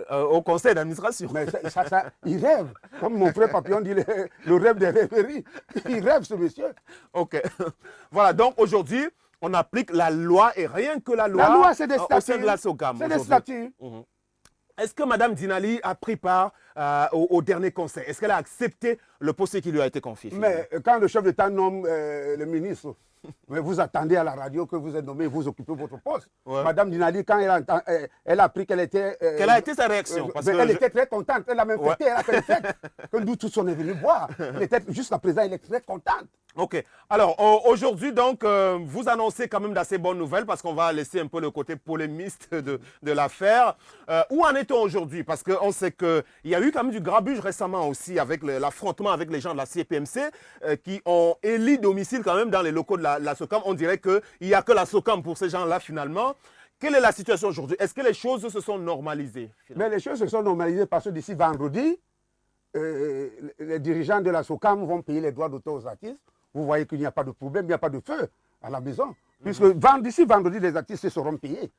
Au conseil d'administration. Mais il rêve. Comme mon frère Papillon dit, le rêve des rêveries. Il rêve, ce monsieur. OK. Voilà, donc aujourd'hui, on applique la loi et rien que la loi. La loi, c'est des statuts. Au sein de la SOCAM. C'est des statuts. Est-ce que Mme Dinali a pris part au dernier conseil? Est-ce qu'elle a accepté le poste qui lui a été confié? Mais quand le chef d'État nomme le ministre, Mais vous attendez à la radio que vous êtes nommé et vous occupez votre poste. Ouais. Madame Dinali, quand elle a appris qu'elle était... Quelle a été sa réaction? Elle était très contente. Elle a même fêté, elle a fait une fête. Que nous tous on est venus voir. Jusqu'à présent, elle est très contente. Ok. Alors, aujourd'hui, donc, vous annoncez quand même d'assez bonnes nouvelles parce qu'on va laisser un peu le côté polémiste de l'affaire. Où en est-on aujourd'hui? Parce qu'on sait qu'il y a eu quand même du grabuge récemment aussi avec l'affrontement avec les gens de la CPMC qui ont éli domicile quand même dans les locaux de la SOCAM. On dirait qu'il n'y a que la SOCAM pour ces gens-là finalement. Quelle est la situation aujourd'hui? Est-ce que les choses se sont normalisées finalement? Mais les choses se sont normalisées parce que d'ici vendredi, les dirigeants de la SOCAM vont payer les droits d'auteur aux artistes. Vous voyez qu'il n'y a pas de problème, il n'y a pas de feu à la maison. Puisque d'ici vendredi, les artistes seront payés.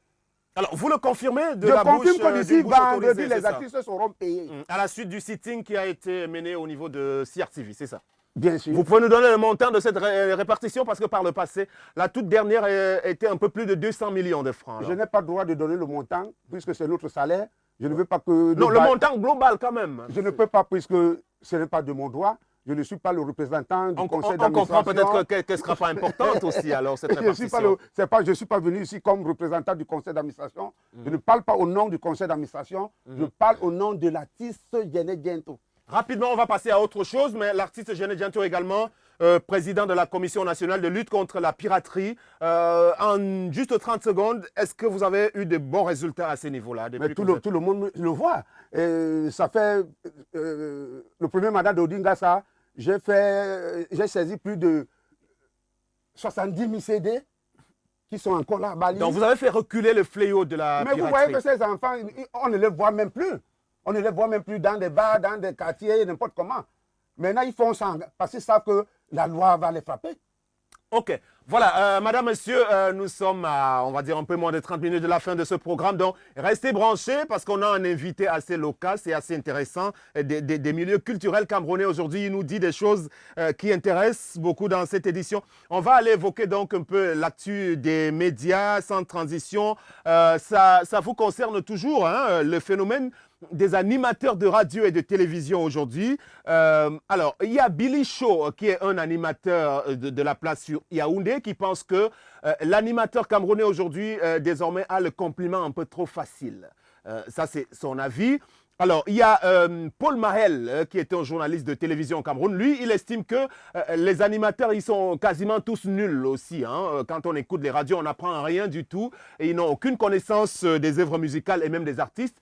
Alors, vous le confirmez de Je la bouche? Je confirme que d'ici vendredi, les artistes seront payés. À la suite du sitting qui a été mené au niveau de CRTV, c'est ça? Bien sûr. Vous pouvez nous donner le montant de cette répartition parce que par le passé, la toute dernière était un peu plus de 200 millions de francs. Alors. Je n'ai pas le droit de donner le montant puisque c'est notre salaire. Je ne veux pas que... Non, le montant global quand même. Je ne peux pas puisque ce n'est pas de mon droit. Je ne suis pas le représentant du conseil d'administration. On comprend peut-être qu'elle ne sera pas importante aussi alors cette répartition. Je ne suis pas venu ici comme représentant du conseil d'administration. Je ne parle pas au nom du conseil d'administration. Je parle au nom de l'artiste Djené Diento. Rapidement, on va passer à autre chose, mais l'artiste Djené Diento également, président de la Commission nationale de lutte contre la piraterie. En juste 30 secondes, est-ce que vous avez eu de bons résultats à ce niveau-là? Tout le monde le voit. Ça fait le premier mandat d'Odinga, j'ai saisi plus de 70 000 CD qui sont encore là. Donc vous avez fait reculer le fléau de la piraterie. Mais vous voyez que ces enfants, on ne les voit même plus. On ne les voit même plus dans des bars, dans des quartiers, n'importe comment. Maintenant, ils font ça parce qu'ils savent que la loi va les frapper. Ok. Voilà, madame, monsieur, nous sommes à, on va dire, un peu moins de 30 minutes de la fin de ce programme. Donc, restez branchés parce qu'on a un invité assez local, c'est assez intéressant, des milieux culturels camerounais. Aujourd'hui, il nous dit des choses qui intéressent beaucoup dans cette édition. On va aller évoquer donc un peu l'actu des médias sans transition. Ça vous concerne toujours, hein, le phénomène des animateurs de radio et de télévision aujourd'hui. Alors, il y a Billy Shaw, qui est un animateur de la place sur Yaoundé, qui pense que l'animateur camerounais aujourd'hui, désormais, a le compliment un peu trop facile. Ça, c'est son avis. Alors, il y a Paul Mahel, qui était un journaliste de télévision au Cameroun. Lui, il estime que les animateurs, ils sont quasiment tous nuls aussi. Hein. Quand on écoute les radios, on n'apprend rien du tout. Et ils n'ont aucune connaissance des œuvres musicales et même des artistes.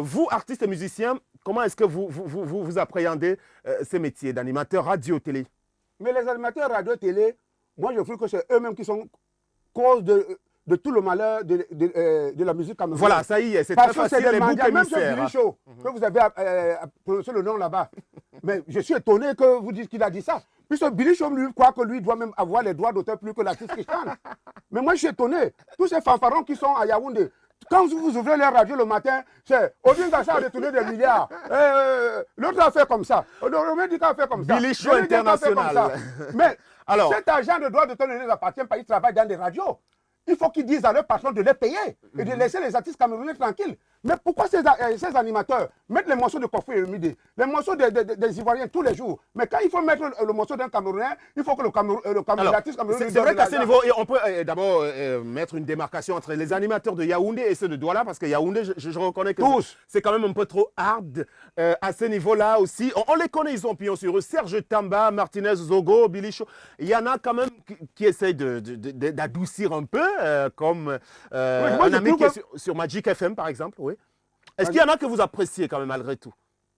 Vous, artistes et musiciens, comment est-ce que vous appréhendez ces métiers d'animateur radio-télé? Mais les animateurs radio-télé, moi, je trouve que c'est eux-mêmes qui sont cause de tout le malheur de la musique camerounaise. Voilà, ça y est, c'est très facile, les boucs émissaires. Même sur Billy Shaw, que vous avez prononcé le nom là-bas. Mais je suis étonné que vous dites qu'il a dit ça. Puisque Billy Shaw, lui, croit que lui doit même avoir les droits d'auteur plus que l'artiste qui chante. Mais moi, je suis étonné. Tous ces fanfarons qui sont à Yaoundé, quand vous ouvrez les radios le matin, c'est Odinga a détourné des milliards. L'autre a fait comme ça. L'autre a fait comme ça. Billy Shaw international. Mais alors, cet argent de droit d'auteur ne les appartient pas. Ils travaillent dans des radios. Il faut qu'ils disent à leur patron de les payer et de laisser les artistes camerounais tranquilles. Mais pourquoi ces animateurs mettent les morceaux de Kofi Olomide, les morceaux des Ivoiriens tous les jours? Mais quand il faut mettre le morceau d'un Camerounais, il faut que l'artiste camerounais... C'est vrai qu'à ce niveau, on peut d'abord mettre une démarcation entre les animateurs de Yaoundé et ceux de Douala, parce que Yaoundé, je reconnais que c'est quand même un peu trop hard à ce niveau-là aussi. On les connaît, ils ont pignon sur eux. Serge Tamba, Martinez Zogo, Billy Shaw. Il y en a quand même qui essayent d'adoucir un peu, comme un ami qui est sur Magic FM, par exemple. Oui. Est-ce qu'il y en a que vous appréciez quand même malgré tout?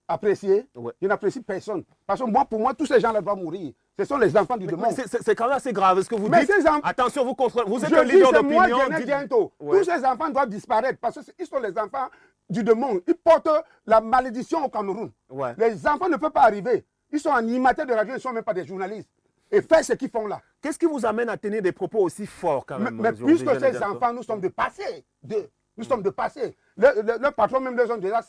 Apprécier? Ouais. Je n'apprécie personne. Parce que pour moi, tous ces gens-là doivent mourir. Ce sont les enfants du monde. C'est quand même assez grave. Ce que vous dites, attention, vous êtes un leader d'opinion. Tous ces enfants doivent disparaître parce qu'ils sont les enfants du monde. Ils portent la malédiction au Cameroun. Ouais. Les enfants ne peuvent pas arriver. Ils sont animateurs de radio, ils ne sont même pas des journalistes. Et faire ce qu'ils font là. Qu'est-ce qui vous amène à tenir des propos aussi forts quand même? Mais puisque ces enfants, nous sommes de passé Nous sommes de passé. Le patron même les ont déjà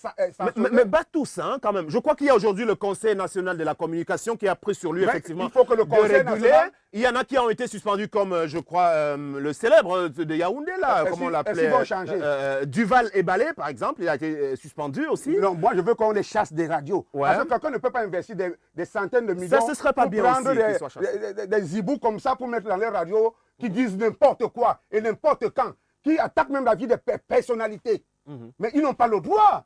mais pas tous, hein, quand même. Je crois qu'il y a aujourd'hui le Conseil national de la communication qui a pris sur lui, effectivement, il faut que le Conseil national... Il y en a qui ont été suspendus, comme, je crois, le célèbre de Yaoundé, là, comment on l'appelait, Duval et Balé, par exemple, il a été suspendu aussi. Non, moi, je veux qu'on les chasse des radios. Ouais. Parce que quelqu'un ne peut pas investir des centaines de millions ça, ce serait pas pour bien prendre aussi, des zibous comme ça pour mettre dans les radios qui disent n'importe quoi et n'importe quand, qui attaquent même la vie des personnalités. Mais ils n'ont pas le droit.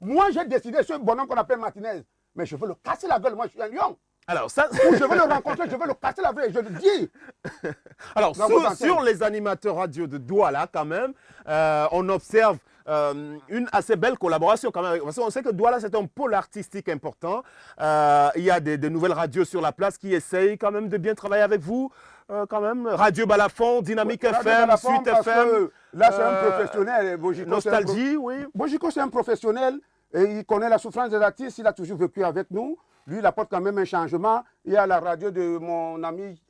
Moi, j'ai décidé, ce bonhomme qu'on appelle Martinez, mais je veux le casser la gueule, moi, je suis un lion. Alors, ça... Ou je veux le rencontrer, je veux le casser la gueule, je le dis. Alors, sur les animateurs radio de Douala, quand même, on observe une assez belle collaboration quand même. Parce qu'on sait que Douala, c'est un pôle artistique important. Il y a des nouvelles radios sur la place qui essayent quand même de bien travailler avec vous. Quand même, Radio Balafon, Dynamique FM, Suite FM. Là, c'est un professionnel. Nostalgie, oui. Bojiko, c'est un professionnel. Et il connaît la souffrance des artistes. Il a toujours vécu avec nous. Lui, il apporte quand même un changement. Il y a la radio de mon ami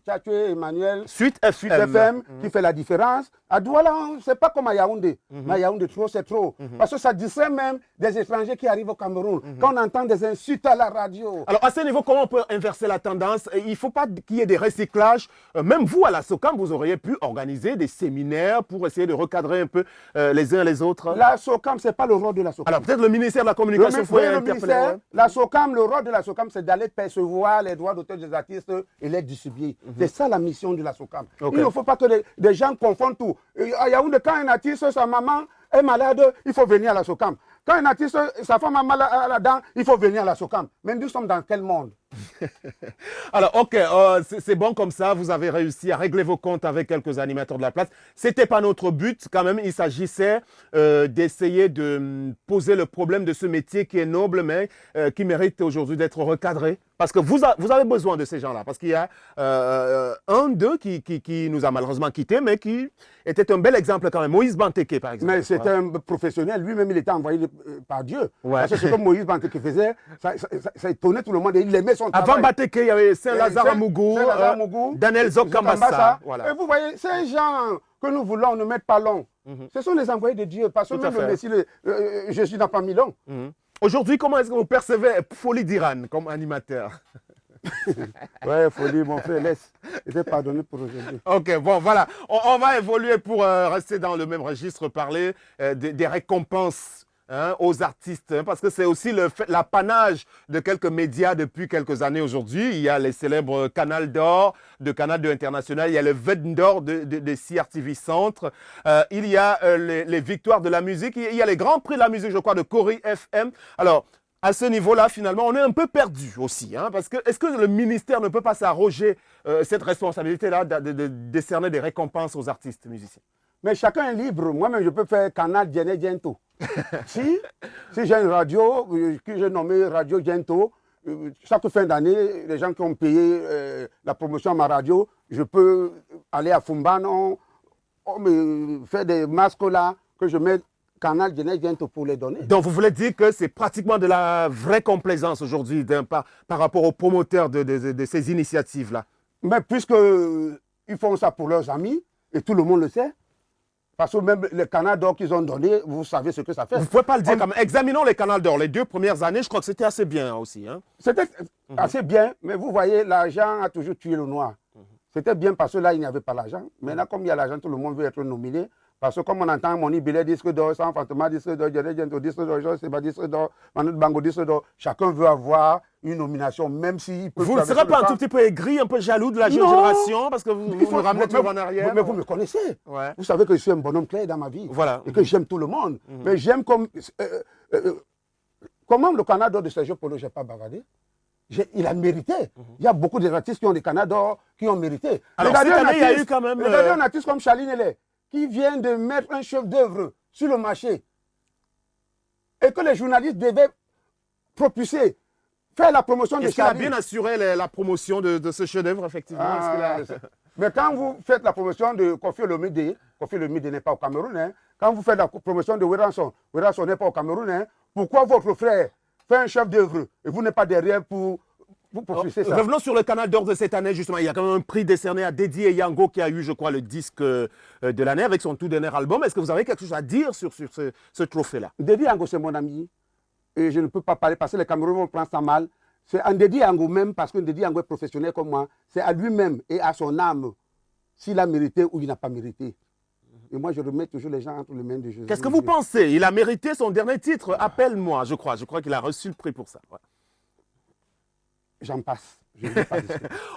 Tchatoué Emmanuel. Suite FM. Qui fait la différence. À Douala, c'est pas comme à Yaoundé. Mais à Yaoundé, trop, c'est trop. Parce que ça distrait même des étrangers qui arrivent au Cameroun. Quand on entend des insultes à la radio. Alors, à ce niveau, comment on peut inverser la tendance? Il ne faut pas qu'il y ait des recyclages. Même vous, à la SOCAM, vous auriez pu organiser des séminaires pour essayer de recadrer un peu les uns les autres. La SOCAM, ce n'est pas le rôle de la SOCAM. Alors, peut-être le ministère de la Communication faut interpeller. La SOCAM, le rôle de la SOCAM, c'est d'aller percevoir les droits d'auteur des artistes et les distribuer. C'est ça la mission de la SOCAM. Il ne faut pas que des gens confondent tout. À Yaoundé, quand un artiste, sa maman est malade, il faut venir à la SOCAM. Quand un artiste, sa femme a mal à la dent, il faut venir à la SOCAM. Mais nous sommes dans quel monde? Alors, ok, c'est bon comme ça. Vous avez réussi à régler vos comptes avec quelques animateurs de la place. Ce n'était pas notre but. Quand même, il s'agissait d'essayer de poser le problème de ce métier qui est noble, mais qui mérite aujourd'hui d'être recadré. Parce que vous avez besoin de ces gens-là. Parce qu'il y a un d'eux qui nous a malheureusement quittés, mais qui était un bel exemple quand même. Moïse Banteke, par exemple. Mais c'était un professionnel. Lui-même, il était envoyé par Dieu. Ouais. Parce que ce que Moïse Banteke faisait, ça étonnait tout le monde et il aimait son travail. Avant Banteke, il y avait Saint-Lazare Amougou, Daniel Zokambassa. Voilà. Et vous voyez, ces gens que nous voulons ne mettent pas long. Ce sont les envoyés de Dieu. Parce que même le Messie, je suis dans pas Milon. Aujourd'hui, comment est-ce que vous percevez Folie d'Iran comme animateur? Ouais, Folie, mon frère, laisse. Il est pardonné pour aujourd'hui. Ok, bon, voilà. On va évoluer pour rester dans le même registre, parler des récompenses aux artistes, parce que c'est aussi l'apanage de quelques médias depuis quelques années aujourd'hui. Il y a les célèbres Canal d'Or, de Canal 2 International, il y a le Vedn d'Or de CRTV Centre, il y a les victoires de la musique, il y a les grands prix de la musique, je crois, de Cori FM. Alors, à ce niveau-là, finalement, on est un peu perdu aussi, parce que est-ce que le ministère ne peut pas s'arroger cette responsabilité-là de décerner des récompenses aux artistes musiciens? Mais chacun est libre. Moi-même, je peux faire Canal Diené Gento. Si j'ai une radio que j'ai nommée Radio Gento, chaque fin d'année, les gens qui ont payé la promotion à ma radio, je peux aller à Fumbano, on me fait des masques là, que je mets Canal Diené Gento pour les donner. Donc, vous voulez dire que c'est pratiquement de la vraie complaisance aujourd'hui par rapport aux promoteurs de ces initiatives-là? Mais puisqu'ils font ça pour leurs amis, et tout le monde le sait, parce que même les canaux d'or qu'ils ont donnés, vous savez ce que ça fait. Vous ne pouvez pas le dire quand même. Examinons les canaux d'or. Les 2 premières années, je crois que c'était assez bien aussi. C'était assez bien, mais vous voyez, l'argent a toujours tué le noir. C'était bien parce que là, il n'y avait pas l'argent. Maintenant, comme il y a l'argent, tout le monde veut être nominé. Parce que comme on entend Moni Billet disque d'or, Sans Fantoma disque d'or, Diené Gento disque d'or, Georges Seba disque d'or, Manu Bango disque d'or, chacun veut avoir une nomination, même s'il peut... Vous ne serez pas un tout petit peu aigri, un peu jaloux de la jeune génération, parce que vous me ramenez toujours en arrière? Mais vous me connaissez. Ouais. Vous savez que je suis un bonhomme clair dans ma vie. Voilà. Et que j'aime tout le monde. Mais j'aime comme... comment le Canal d'or de Sergio Polo, je n'ai pas bavardé? Il a mérité. Il y a beaucoup d'artistes qui ont des Canal d'or qui ont mérité. Alors, cette année, il y a eu quand même... Regardez un artiste comme Charline Nélé, qui vient de mettre un chef d'œuvre sur le marché et que les journalistes devaient propulser, faire la promotion de Charline. Est-ce qu'il a bien assuré la promotion de ce chef d'œuvre, effectivement? Mais quand vous faites la promotion de Kofi Olomide n'est pas au Cameroun, hein. Quand vous faites la promotion de Werason n'est pas au Cameroun, hein. Pourquoi votre frère fait un chef d'œuvre et vous n'êtes pas derrière pour vous poursuivez ça. Revenons sur le Canal d'Or de cette année, justement. Il y a quand même un prix décerné à Dédi et Yango qui a eu, je crois, le disque de l'année avec son tout dernier album. Est-ce que vous avez quelque chose à dire sur ce trophée-là? Dédi Yango, c'est mon ami. Et je ne peux pas parler parce que les Camerounais prennent ça mal. C'est à Dédi Yango même, parce que Dédi Yango est professionnel comme moi. C'est à lui-même et à son âme s'il a mérité ou il n'a pas mérité. Et moi, je remets toujours les gens entre les mains de Jésus. Qu'est-ce que vous pensez? Il a mérité son dernier titre, Appelle-moi, je crois. Je crois qu'il a reçu le prix pour ça. Ouais. J'en passe. Je ne veux pas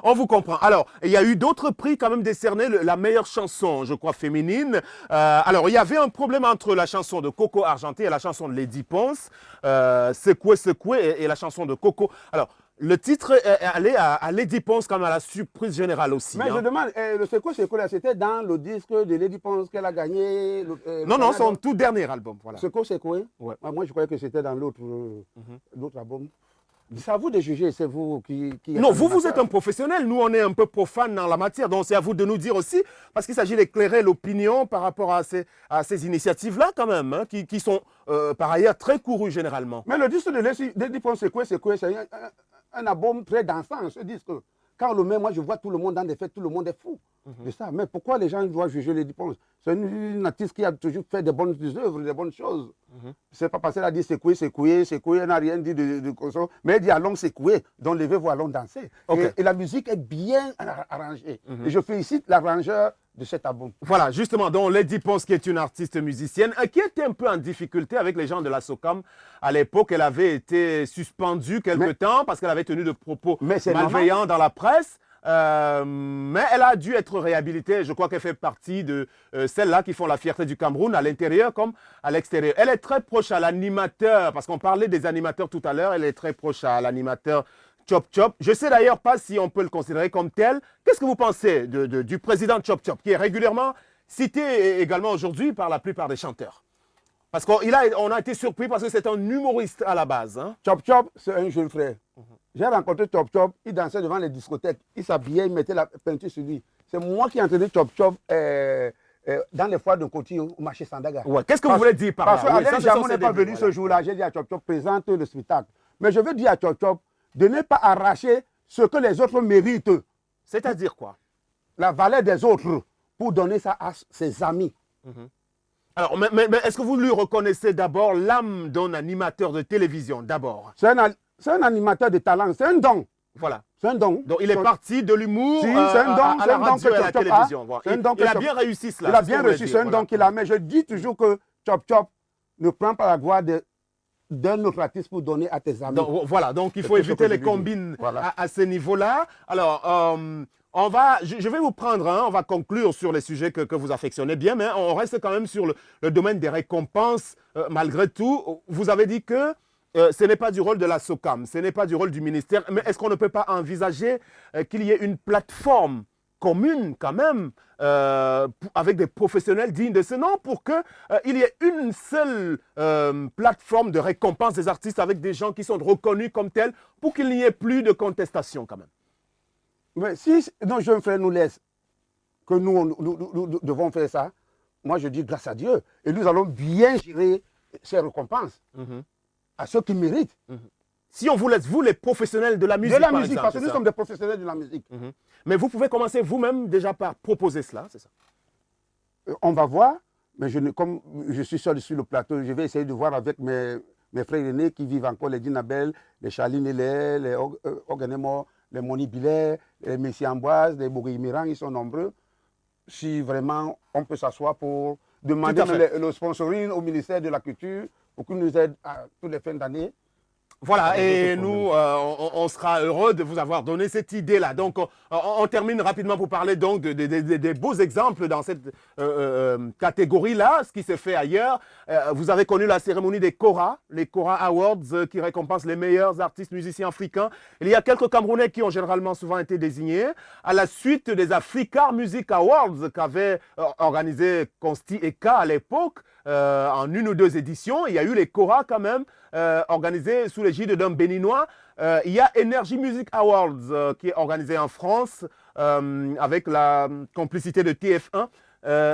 On vous comprend. Alors, il y a eu d'autres prix quand même décernés, la meilleure chanson, je crois, féminine. Alors, il y avait un problème entre la chanson de Coco Argenté et la chanson de Lady Ponce, Secoué, Secoué et la chanson de Coco. Alors, le titre est allé à Lady Ponce comme à la surprise générale aussi. Mais je demande, le Secoué, Secoué, c'était dans le disque de Lady Ponce qu'elle a gagné. Non, son tout dernier album. Voilà. Secoué, Secoué? Ouais. Moi, je croyais que c'était dans l'autre album. C'est à vous de juger, c'est vous qui non, vous êtes un professionnel. Nous, on est un peu profane dans la matière. Donc, c'est à vous de nous dire aussi, parce qu'il s'agit d'éclairer l'opinion par rapport à ces initiatives-là, quand même, hein, qui sont par ailleurs très courues généralement. Mais le disque de Lady Ponce, c'est un album très dansant, ce disque. Quand on le met, moi, je vois tout le monde dans des fêtes, tout le monde est fou de ça. Mais pourquoi les gens doivent juger Lady Ponce? C'est une artiste qui a toujours fait des bonnes œuvres, des bonnes choses. C'est pas parce qu'elle a dit secouer, elle n'a rien dit de console, mais elle dit allons secouer, donc levez-vous, allons danser. Okay. Et la musique est bien arrangée. Et je félicite l'arrangeur de cet album. Voilà, justement, donc Lady Ponce, qui est une artiste musicienne, qui était un peu en difficulté avec les gens de la SOCAM. À l'époque, elle avait été suspendue quelque temps parce qu'elle avait tenu de propos malveillants dans la presse. Mais elle a dû être réhabilitée. Je crois qu'elle fait partie de celles-là qui font la fierté du Cameroun à l'intérieur comme à l'extérieur. Elle est très proche à l'animateur, parce qu'on parlait des animateurs tout à l'heure, elle est très proche à l'animateur Chop Chop. Je ne sais d'ailleurs pas si on peut le considérer comme tel. Qu'est-ce que vous pensez du président Chop Chop, qui est régulièrement cité également aujourd'hui par la plupart des chanteurs? Parce qu'on a été surpris parce que c'est un humoriste à la base. Hein? Chop Chop, c'est un jeune frère. J'ai rencontré Chop Chop, il dansait devant les discothèques, il s'habillait, il mettait la peinture sur lui. C'est moi qui ai entraîné Chop Chop dans les foires de Coty au marché Sandaga. Ouais. Qu'est-ce que vous voulez dire par là? Parce qu'Alain Jamon n'est pas venu ce jour-là. J'ai dit à Chop Chop, présente le spectacle. Mais je veux dire à Chop Chop de ne pas arracher ce que les autres méritent. C'est-à-dire quoi? La valeur des autres pour donner ça à ses amis. Alors, mais est-ce que vous lui reconnaissez d'abord l'âme d'un animateur de télévision, d'abord? C'est un animateur de talent, c'est un don. Voilà. C'est un don. Donc, il est parti de l'humour à la radio et à la télévision. Il a bien réussi cela. Il a bien réussi, c'est un don qu'il a. Mais je dis toujours que Chop Chop ne prend pas la gloire d'un autre artiste pour donner à tes amis. Donc, voilà, donc il faut éviter les combines à ce niveau-là. Alors, je vais vous prendre, on va conclure sur les sujets que vous affectionnez bien, mais on reste quand même sur le domaine des récompenses. Malgré tout, vous avez dit que ce n'est pas du rôle de la SOCAM, ce n'est pas du rôle du ministère, mais est-ce qu'on ne peut pas envisager qu'il y ait une plateforme commune quand même, avec des professionnels dignes de ce nom, pour qu'il y ait une seule plateforme de récompense des artistes avec des gens qui sont reconnus comme tels, pour qu'il n'y ait plus de contestation quand même? Mais si nos jeunes frères nous laissent, que nous devons faire ça, moi je dis grâce à Dieu, et nous allons bien gérer ces récompenses à ceux qui méritent. Si on vous laisse, vous les professionnels de la musique, par exemple, parce que nous sommes des professionnels de la musique. Mais vous pouvez commencer vous-même déjà par proposer cela, c'est ça? On va voir, mais comme je suis seul sur le plateau, je vais essayer de voir avec mes frères aînés qui vivent encore, les Dinabel, les Charline Nélé, les Organemo, les Moni Billet, les Messi Amboise, les Bougui Miran, ils sont nombreux. Si vraiment on peut s'asseoir pour demander le sponsoring au ministère de la Culture pour qu'il nous aide à toutes les fins d'année. Voilà, et nous, on sera heureux de vous avoir donné cette idée-là. Donc, on termine rapidement pour parler donc des beaux exemples dans cette catégorie-là, ce qui s'est fait ailleurs. Vous avez connu la cérémonie des Kora, les Kora Awards, qui récompensent les meilleurs artistes musiciens africains. Il y a quelques Camerounais qui ont généralement souvent été désignés. À la suite des Africa Music Awards qu'avait organisé Consti et K à l'époque, en une ou deux éditions, il y a eu les Kora quand même, organisés sous l'égide d'un Béninois. Il y a Energy Music Awards qui est organisé en France avec la complicité de TF1.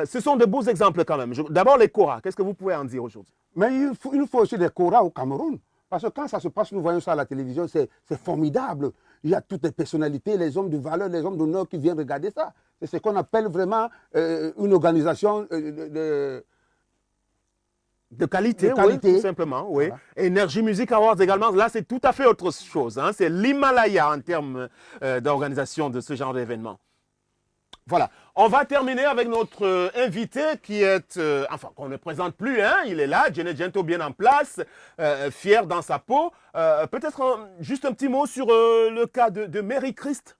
Ce sont de beaux exemples quand même. D'abord les Kora, qu'est-ce que vous pouvez en dire aujourd'hui? Mais il faut aussi des Kora au Cameroun. Parce que quand ça se passe, nous voyons ça à la télévision, c'est formidable. Il y a toutes les personnalités, les hommes de valeur, les hommes d'honneur qui viennent regarder ça. C'est ce qu'on appelle vraiment une organisation de qualité, oui, tout simplement. Oui. Voilà. Energy Music Awards également, là c'est tout à fait autre chose. Hein. C'est l'Himalaya en termes d'organisation de ce genre d'événement. Voilà, on va terminer avec notre invité qui est, enfin qu'on ne présente plus, hein, il est là, Djené Djento bien en place, fier dans sa peau. Peut-être juste un petit mot sur le cas de Mary Christ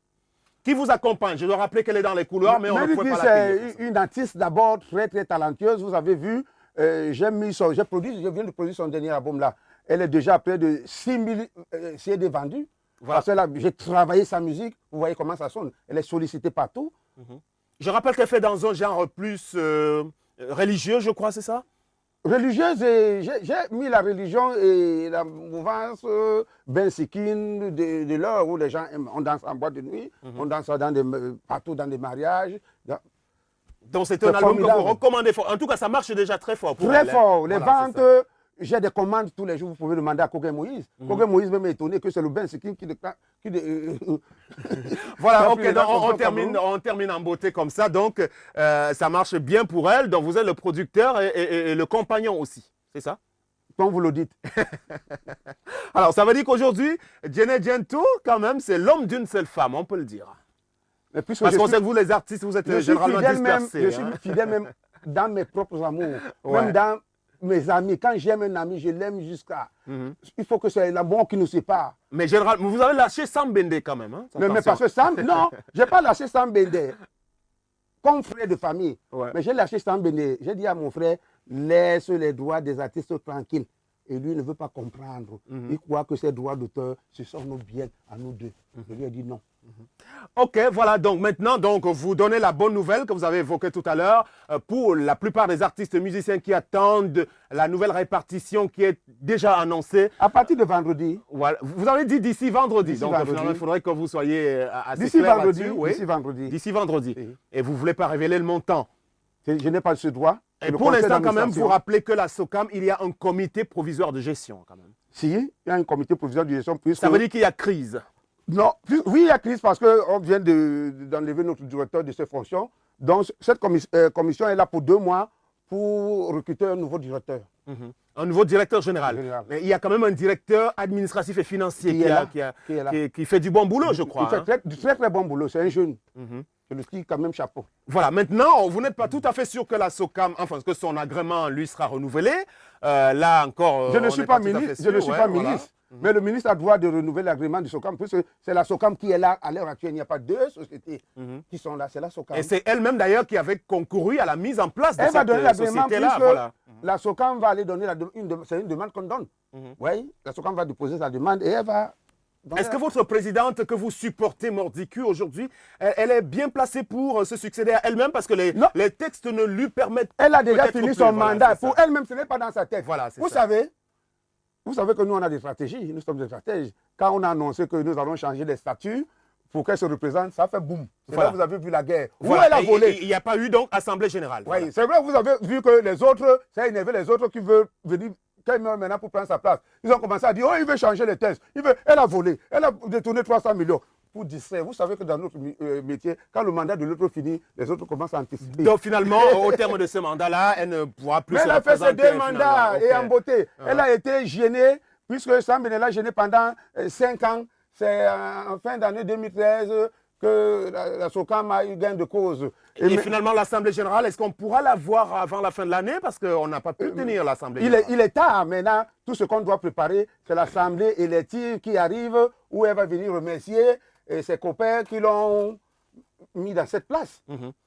qui vous accompagne. Je dois rappeler qu'elle est dans les couloirs, mais on ne peut pas l'accueillir. C'est une artiste d'abord très très talentueuse, vous avez vu, je viens de produire son dernier album là. Elle est déjà à près de 6000 CD vendus. Voilà. Parce que là, j'ai travaillé sa musique, vous voyez comment ça sonne. Elle est sollicitée partout. Je rappelle qu'elle fait dans un genre plus religieux, je crois, c'est ça? Religieuse, j'ai mis la religion et la mouvance Ben Sikin de l'heure où les gens aiment. On danse en boîte de nuit, on danse partout dans des mariages. Donc c'est un album que vous recommandez fort. En tout cas, ça marche déjà très fort pour elle. Très fort. Les ventes, j'ai des commandes tous les jours, vous pouvez demander à Kogué Moïse. Kogué Moïse même est étonné que c'est le Ben Sikin qui... Voilà, ok, donc on termine en beauté comme ça. Donc, ça marche bien pour elle. Donc, vous êtes le producteur et le compagnon aussi, c'est ça? Comme vous le dites. Alors, ça veut dire qu'aujourd'hui, Djené Djento, quand même, c'est l'homme d'une seule femme, on peut le dire. Parce qu'on sait que vous, les artistes, vous êtes généralement dispersés. Je suis fidèle même dans mes propres amours, même dans mes amis. Quand j'aime un ami, je l'aime jusqu'à... Il faut que c'est l'amour qui nous sépare. Mais généralement, vous avez lâché Sam Bendé quand même. Hein, mais parce que Sam, non, je n'ai pas lâché Sam Bendé comme frère de famille. Mais j'ai lâché Sam Bendé. J'ai dit à mon frère, laisse les droits des artistes tranquilles. Et lui ne veut pas comprendre. Il croit que ces droits d'auteur, ce sont nos biens à nous deux. Je lui ai dit non. Ok, voilà, donc maintenant, vous donnez la bonne nouvelle que vous avez évoquée tout à l'heure pour la plupart des artistes musiciens qui attendent la nouvelle répartition qui est déjà annoncée. À partir de vendredi. Voilà. Vous avez dit d'ici vendredi, donc finalement, il faudrait que vous soyez assez d'ici clair vendredi, là-dessus. Oui. D'ici vendredi. D'ici vendredi. Oui. Et vous ne voulez pas révéler le montant? Je n'ai pas ce droit. Et pour l'instant, quand même, vous rappelez que la SOCAM, il y a un comité provisoire de gestion, quand même. Si, il y a un comité provisoire de gestion. Ça veut dire qu'il y a crise? Non, oui, il y a crise parce qu'on vient d'enlever notre directeur de ses fonctions. Donc, cette commission est là pour 2 mois pour recruter un nouveau directeur. Un nouveau directeur général. Mais il y a quand même un directeur administratif et financier qui fait du bon boulot, je crois. Il fait du très, très bon boulot. C'est un jeune. Je le dis quand même chapeau. Voilà, maintenant, vous n'êtes pas tout à fait sûr que la SOCAM, enfin, que son agrément, lui, sera renouvelé. Là encore, je ne suis pas ministre. Je ne suis pas ministre. Mais le ministre a le droit de renouveler l'agrément du SOCAM, puisque c'est la SOCAM qui est là à l'heure actuelle. Il n'y a pas 2 sociétés qui sont là, c'est la SOCAM. Et c'est elle-même d'ailleurs qui avait concouru à la mise en place de cette société-là. Elle va donner l'agrément, voilà. La SOCAM va aller donner c'est une demande qu'on donne. Oui, la SOCAM va déposer sa demande et elle va... Est-ce que votre présidente que vous supportez, Mordicu, aujourd'hui, elle est bien placée pour se succéder à elle-même parce que les textes ne lui permettent pas. Elle a déjà fini son mandat. Pour elle-même, ce n'est pas dans sa tête. Voilà, Vous savez que nous, on a des stratégies. Nous sommes des stratèges. Quand on a annoncé que nous allons changer les statuts pour qu'elle se représente, ça fait boum. Voilà. Là, vous avez vu la guerre. Voilà. Où elle a volé. Il n'y a pas eu donc assemblée générale. Oui, voilà. C'est vrai, vous avez vu que les autres, ça a énervé les autres qui veulent venir. Qu'elle meurt maintenant pour prendre sa place. Ils ont commencé à dire, oh, il veut changer les tests. Elle a volé. Elle a détourné 300 millions. Pour distraire. Vous savez que dans notre métier, quand le mandat de l'autre finit, les autres commencent à anticiper. Donc finalement, au terme de ce mandat-là, elle ne pourra plus se représenter. Elle a fait ses 2 mandats et en beauté. Elle a été gênée, puisque Sam Bendé l'a gênée pendant 5 ans. C'est en fin d'année 2013 que la SOCAM a eu gain de cause. Et finalement, l'Assemblée générale, est-ce qu'on pourra la voir avant la fin de l'année? Parce qu'on n'a pas pu tenir l'Assemblée générale. Il est tard maintenant. Tout ce qu'on doit préparer, c'est l'Assemblée et les tirs qui arrivent, où elle va venir remercier ses copains qui l'ont mis dans cette place.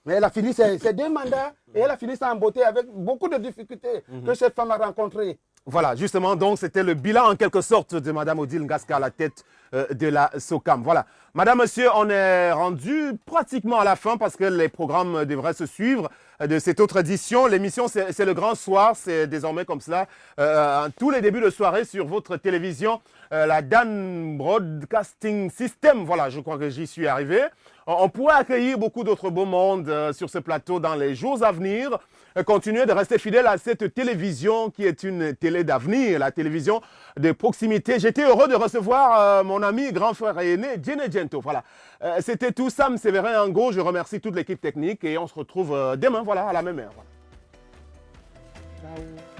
Mais elle a fini ses 2 mandats et elle a fini ça en beauté avec beaucoup de difficultés que cette femme a rencontrées. Voilà, justement, donc c'était le bilan en quelque sorte de Mme Odile Ngaska à la tête de la SOCAM. Voilà. Madame, monsieur, on est rendu pratiquement à la fin parce que les programmes devraient se suivre de cette autre édition. L'émission, c'est le grand soir, c'est désormais comme cela. Tous les débuts de soirée sur votre télévision, la Dan Broadcasting System. Voilà, je crois que j'y suis arrivé. On pourrait accueillir beaucoup d'autres beaux mondes sur ce plateau dans les jours à venir. Continuez de rester fidèle à cette télévision qui est une télé d'avenir, la télévision de proximité. J'étais heureux de recevoir mon ami, grand frère et aîné, Djene Djento. Voilà. C'était tout, Sam Séverin Ango. Je remercie toute l'équipe technique et on se retrouve demain, voilà, à la même heure. Voilà. Ciao.